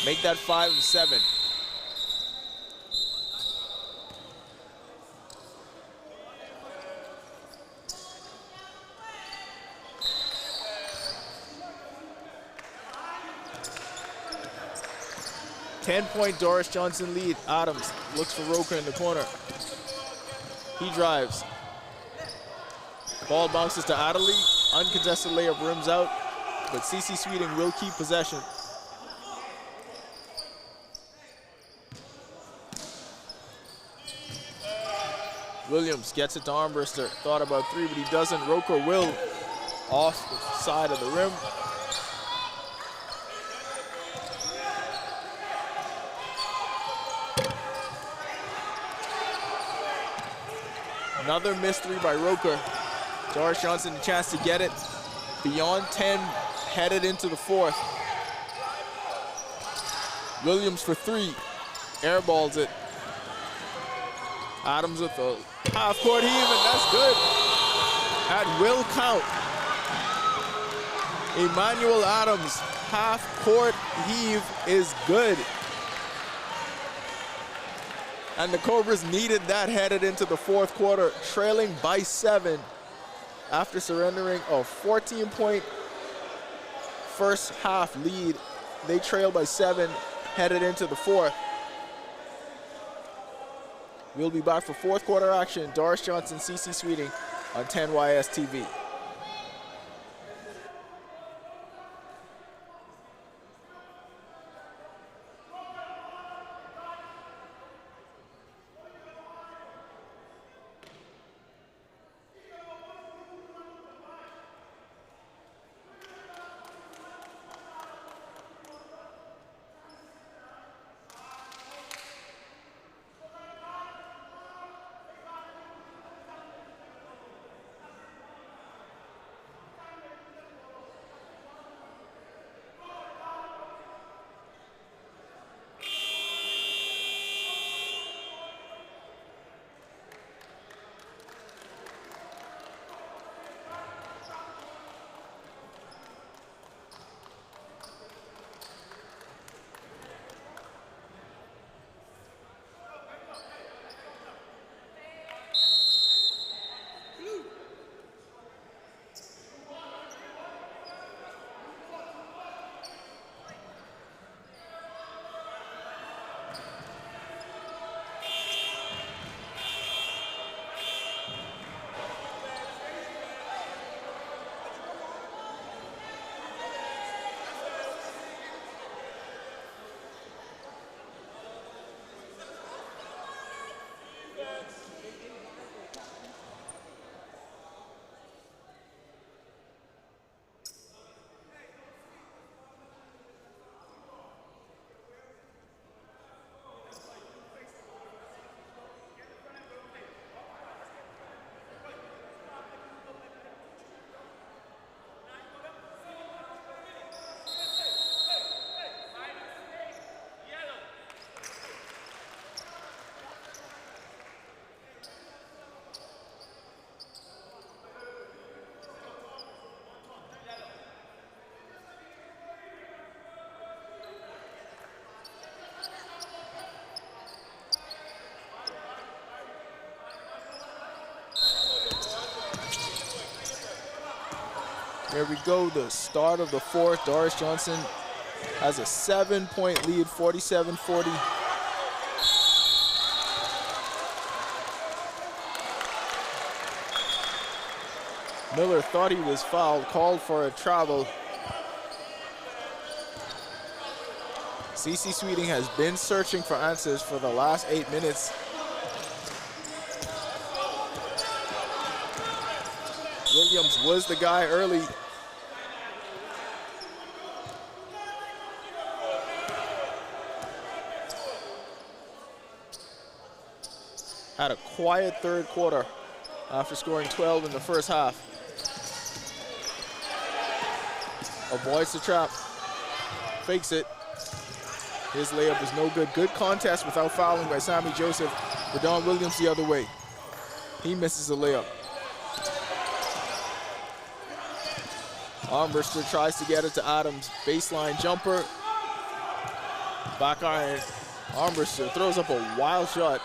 Make that 5 of 7. Ten-point Doris Johnson lead. Adams looks for Roker in the corner. He drives. Ball bounces to Adderley. Uncontested layup rims out, but CC Sweeting will keep possession. Williams gets it to Armbruster. Thought about 3, but he doesn't. Roker will off the side of the rim. Another missed 3 by Roker. Doris Johnson a chance to get it. Beyond 10, headed into the fourth. Williams for 3, airballs it. Adams with a half-court heave, and that's good. That will count. Emmanuel Adams, half-court heave is good. And the Cobras needed that headed into the fourth quarter, trailing by 7 after surrendering a 14-point first half lead. They trail by 7 headed into the fourth. We'll be back for fourth quarter action. Doris Johnson, CC Sweeting on 10YS TV. There we go, the start of the fourth. Doris Johnson has a 7-point lead, 47-40. Miller thought he was fouled, called for a travel. CC Sweeting has been searching for answers for the last 8 minutes. Williams was the guy early. Had a quiet third quarter after scoring 12 in the first half. Avoids the trap, fakes it. His layup is no good. Good contest without fouling by Sammy Joseph. Verdon Williams the other way. He misses the layup. Armbruster tries to get it to Adams. Baseline jumper. Back iron. Armbruster throws up a wild shot.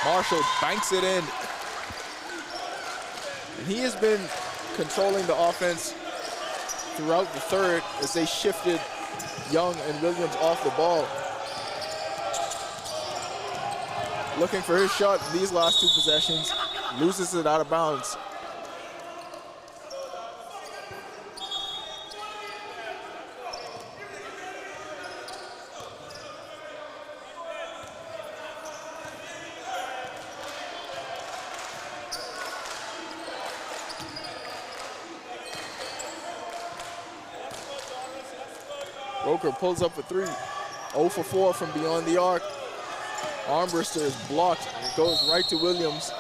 Marshall banks it in. And he has been controlling the offense throughout the third as they shifted Young and Williams off the ball. Looking for his shot in these last two possessions, loses it out of bounds. Roker pulls up a three. 0 for 4 from beyond the arc. Armbruster is blocked and it goes right to Williams.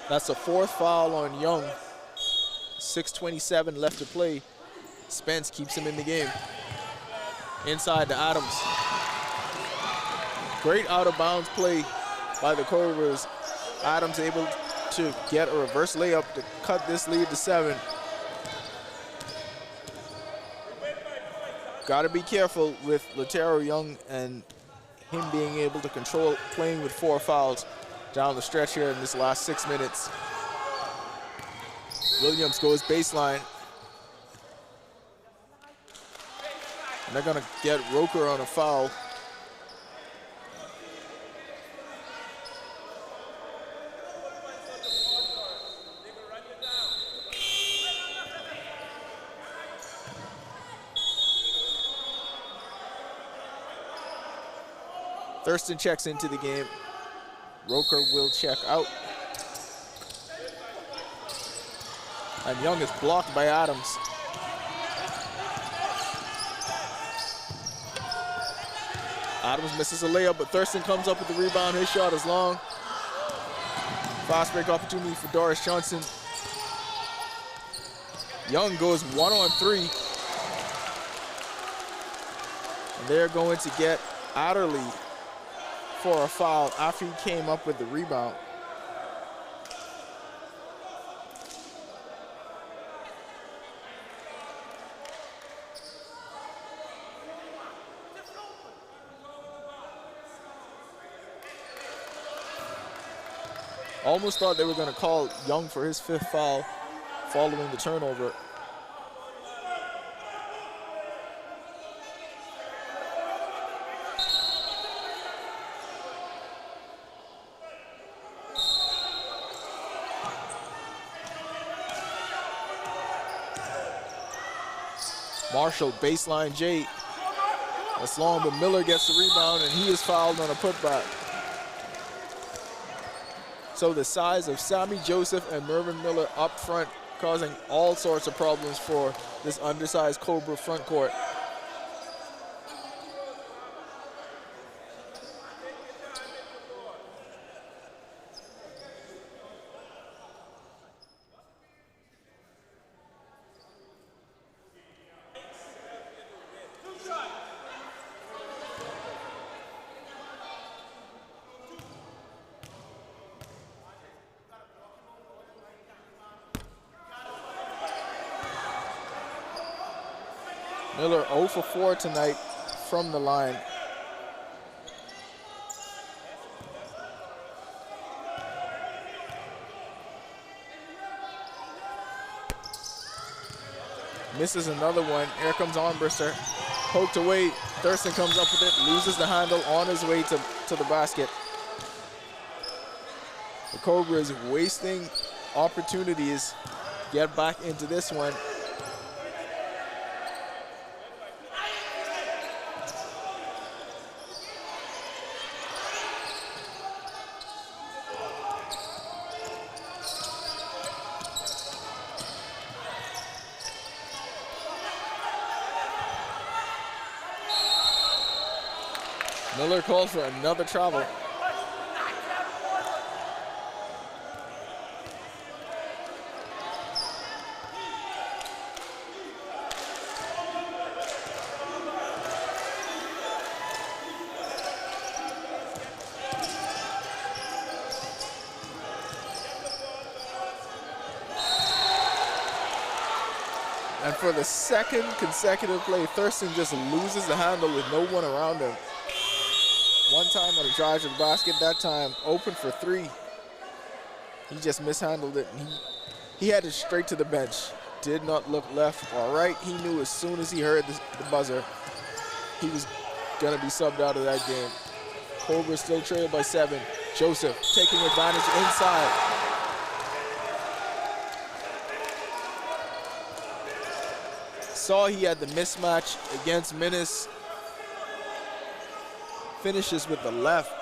That's a fourth foul on Young. 6:27 left to play. Spence keeps him in the game. Inside to Adams. Great out of bounds play by the Cobras. Adams able to get a reverse layup to cut this lead to 7. Got to be careful with Laterro Young and him being able to control playing with 4 fouls down the stretch here in this last 6 minutes. Williams goes baseline. And they're gonna get Roker on a foul. Thurston checks into the game. Roker will check out. And Young is blocked by Adams. Adams misses a layup, but Thurston comes up with the rebound. His shot is long. Fast break opportunity for Doris Johnson. Young goes 1-on-3. And they're going to get Adderley for a foul after he came up with the rebound. Almost thought they were going to call Young for his 5th foul following the turnover. Marshall, baseline J. That's long, but Miller gets the rebound, and he is fouled on a putback. So the size of Sammy Joseph and Mervyn Miller up front causing all sorts of problems for this undersized Cobra front court. Miller 0 for 4 tonight from the line. Misses another one. Here comes Armbruster. Poked away. Thurston comes up with it. Loses the handle on his way to the basket. The Cobras wasting opportunities. Get back into this one. Miller called for another travel. And for the second consecutive play, Thurston just loses the handle with no one around him. One time on a drive to the basket, that time open for three. He just mishandled it, and he had it straight to the bench. Did not look left or right. He knew as soon as he heard the buzzer, he was gonna be subbed out of that game. Cobra still trailed by 7. Joseph taking advantage inside. Saw he had the mismatch against Minnis. Finishes with the left.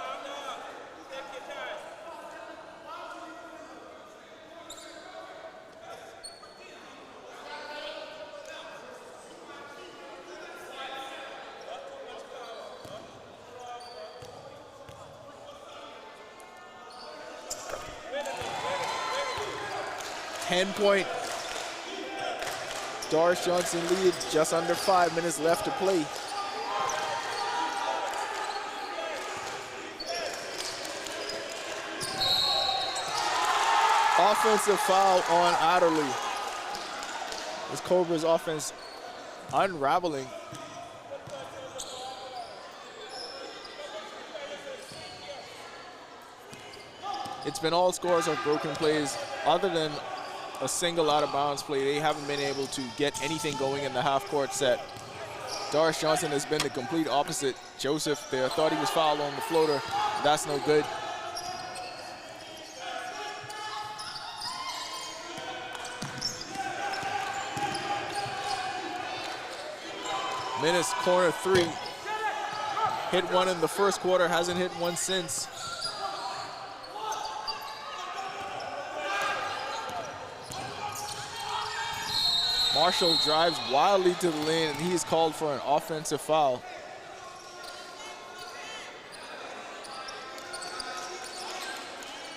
Ten-point Doris Johnson lead, just under 5 minutes left to play. Offensive foul on Adderley. This Cobra's offense unraveling. It's been all scores of broken plays. Other than a single out of bounds play, they haven't been able to get anything going in the half court set. Doris Johnson has been the complete opposite. Joseph there thought he was fouled on the floater. That's no good. Minnis corner 3. Hit one in the first quarter, hasn't hit one since. Marshall drives wildly to the lane, and he's called for an offensive foul.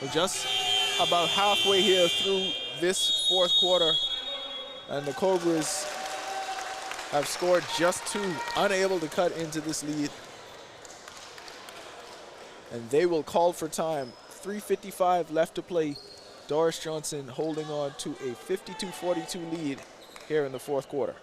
We're just about halfway here through this fourth quarter, and the Cobras have scored just 2, unable to cut into this lead. And they will call for time. 3:55 left to play. Doris Johnson holding on to a 52-42 lead here in the fourth quarter.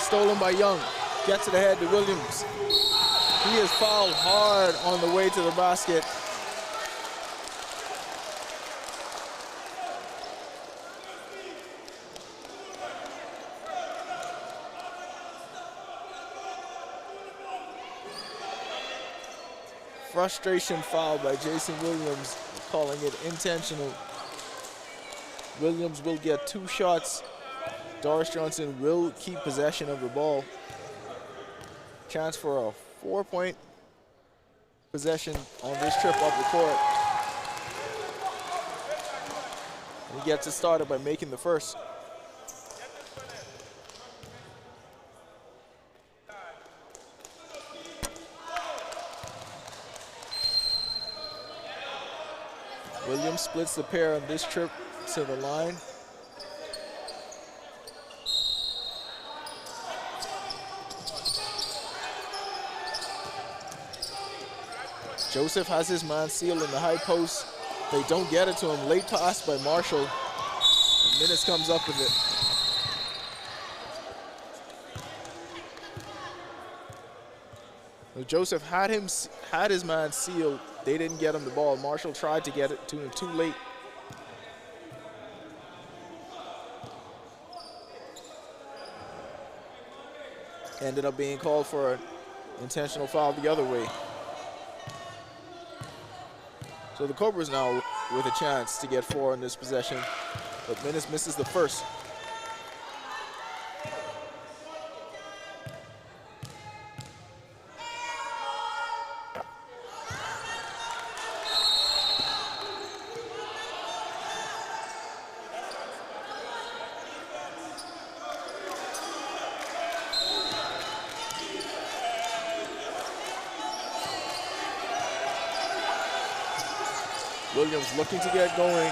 Stolen by Young, gets it ahead to Williams. He is fouled hard on the way to the basket. Frustration foul by Jason Williams, calling it intentional. Williams will get 2 shots Doris Johnson will keep possession of the ball. Chance for a 4-point possession on this trip up the court. He gets it started by making the first. Williams splits the pair on this trip to the line. Joseph has his man sealed in the high post. They don't get it to him. Late pass by Marshall. And Minnis comes up with it. So Joseph had his man sealed. They didn't get him the ball. Marshall tried to get it to him too late. Ended up being called for an intentional foul the other way. So the Cobras now with a chance to get 4 in this possession, but Minnis misses the first. Williams looking to get going,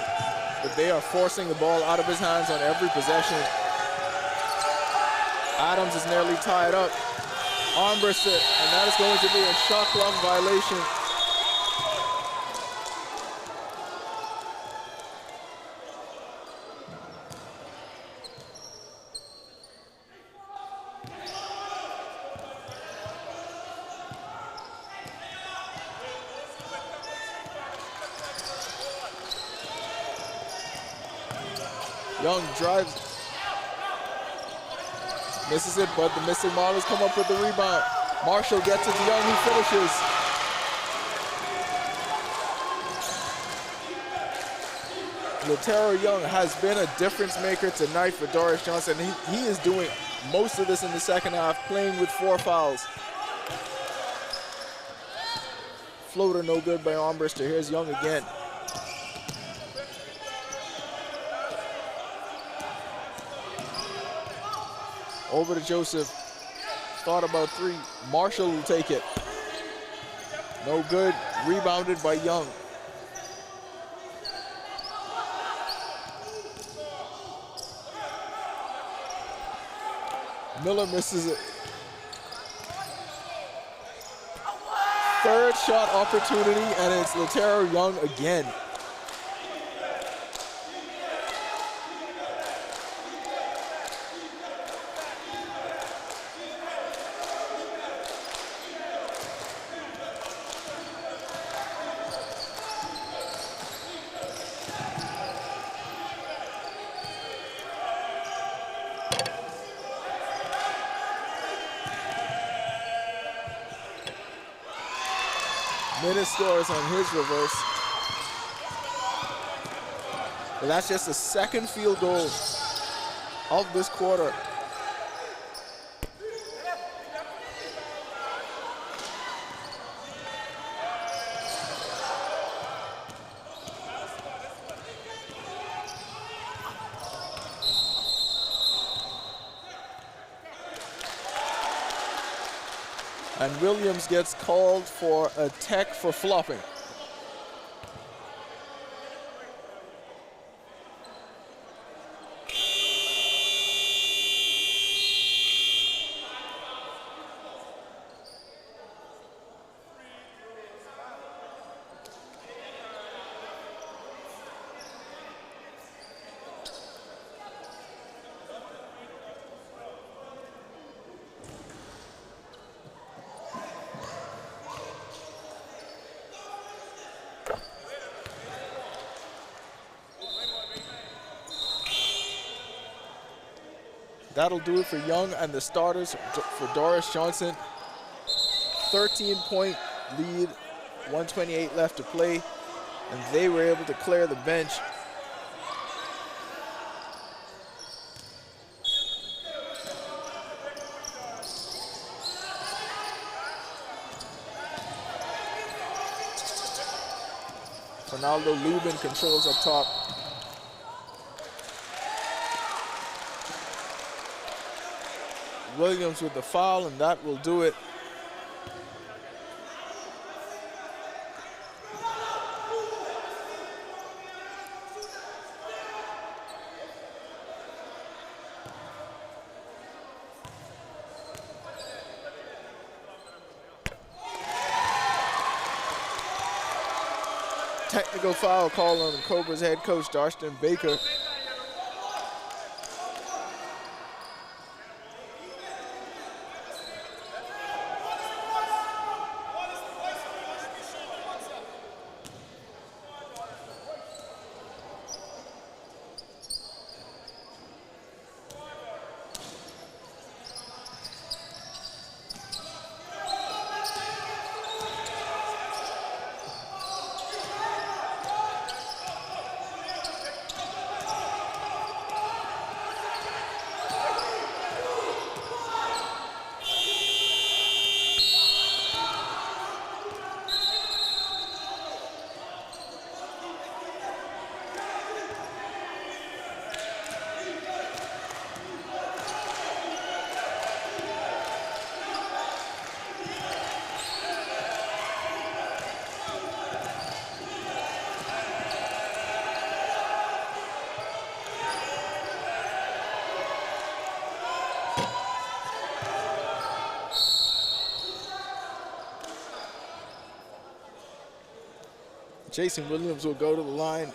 but they are forcing the ball out of his hands on every possession. Adams is nearly tied up. Armbrust it, and that is going to be a shot clock violation. Young drives, misses it, but the missing Marlins come up with the rebound. Marshall gets it to Young, who finishes. Latero Young has been a difference maker tonight for Doris Johnson. He is doing most of this in the second half, playing with 4 fouls. Floater no good by Armbrister. Here's Young again. Over to Joseph. Thought about 3. Marshall will take it. No good. Rebounded by Young. Miller misses it. Third shot opportunity, and it's Latero Young again. Minnis scores on his reverse. But that's just the second field goal of this quarter. And Williams gets called for a tech for flopping. That'll do it for Young and the starters for Doris Johnson. 13-point lead, 1:28 left to play, and they were able to clear the bench. Ronaldo Lubin controls up top. Williams with the foul, and that will do it. Technical foul call on the Cobras head coach, Darston Baker. Jason Williams will go to the line.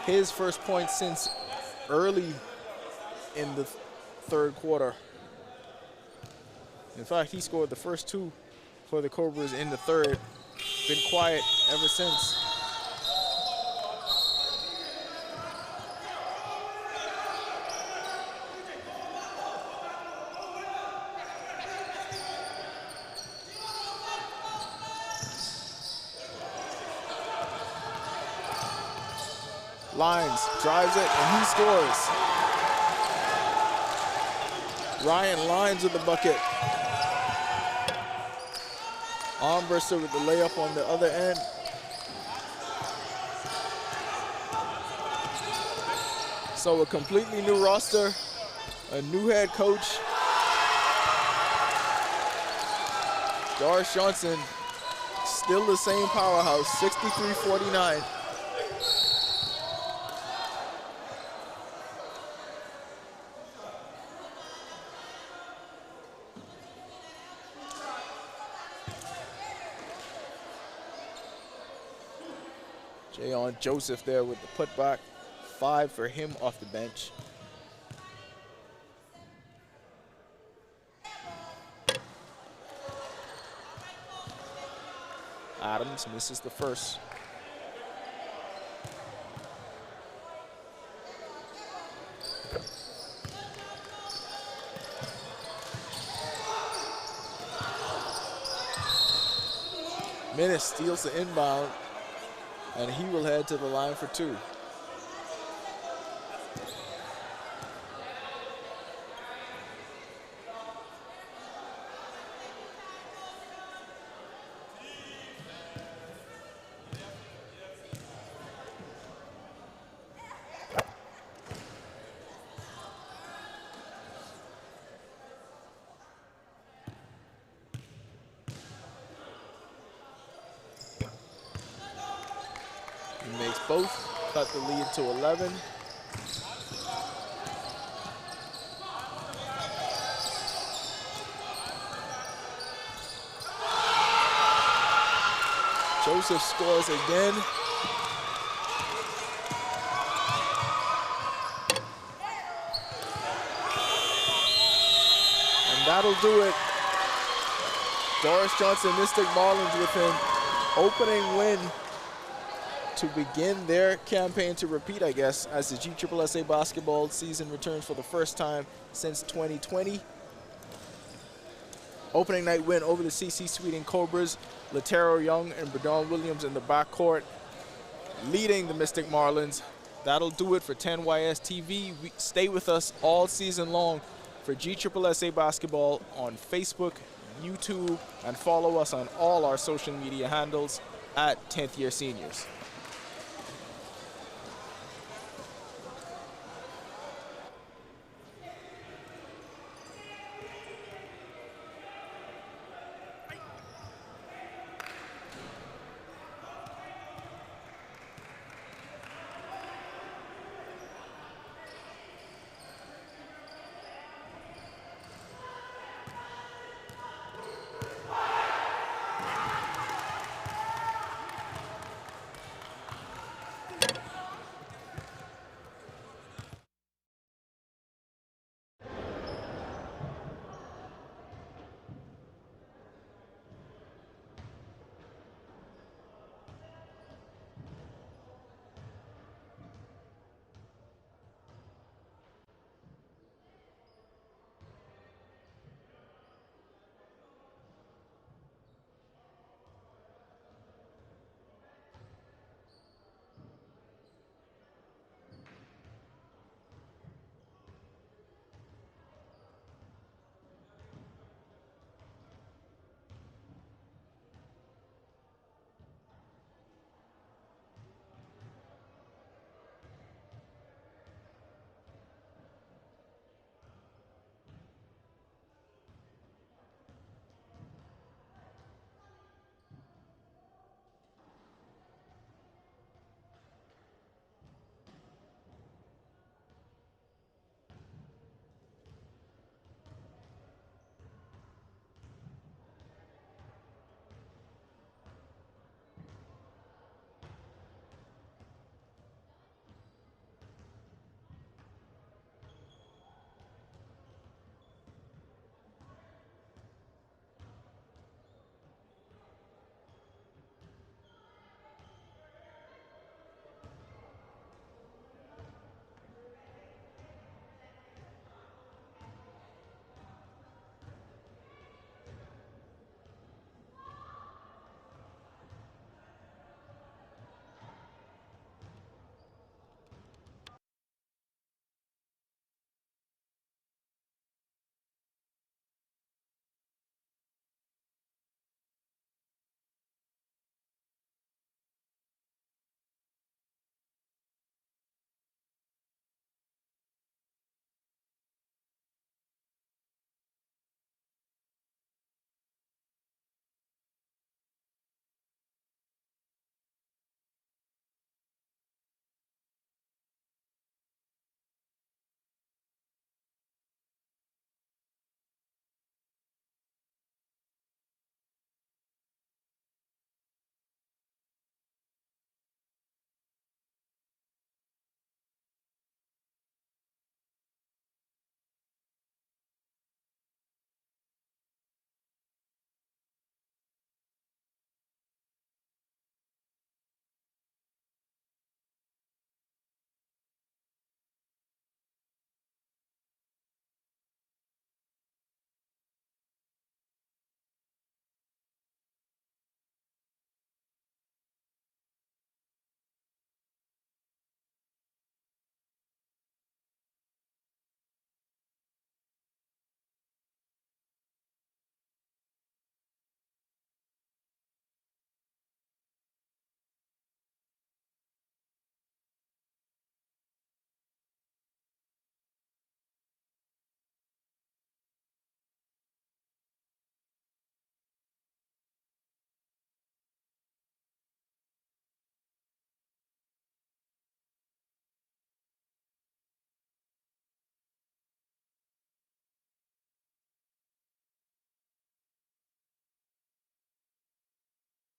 His first point since early in the third quarter. In fact, he scored the first two for the Cobras in the third. Been quiet ever since. Lyons drives it and he scores. Ryan Lyons with the bucket. Armbruster with the layup on the other end. So a completely new roster, a new head coach. Doris Johnson, still the same powerhouse, 63-49. Jayon Joseph there with the putback. 5 for him off the bench. Adams misses the first. Minnis steals the inbound, and he will head to the line for 2. He makes both, cut the lead to 11. Joseph scores again. And that'll do it. Doris Johnson Mystic Marlins with an opening win to begin their campaign to repeat, I guess, as the GSSA basketball season returns for the first time since 2020. Opening night win over the CC Sweeting Cobras. Latero Young and Bredon Williams in the backcourt, leading the Mystic Marlins. That'll do it for 10YS TV. Stay with us all season long for GSSA basketball on Facebook, YouTube, and follow us on all our social media handles at 10th Year Seniors.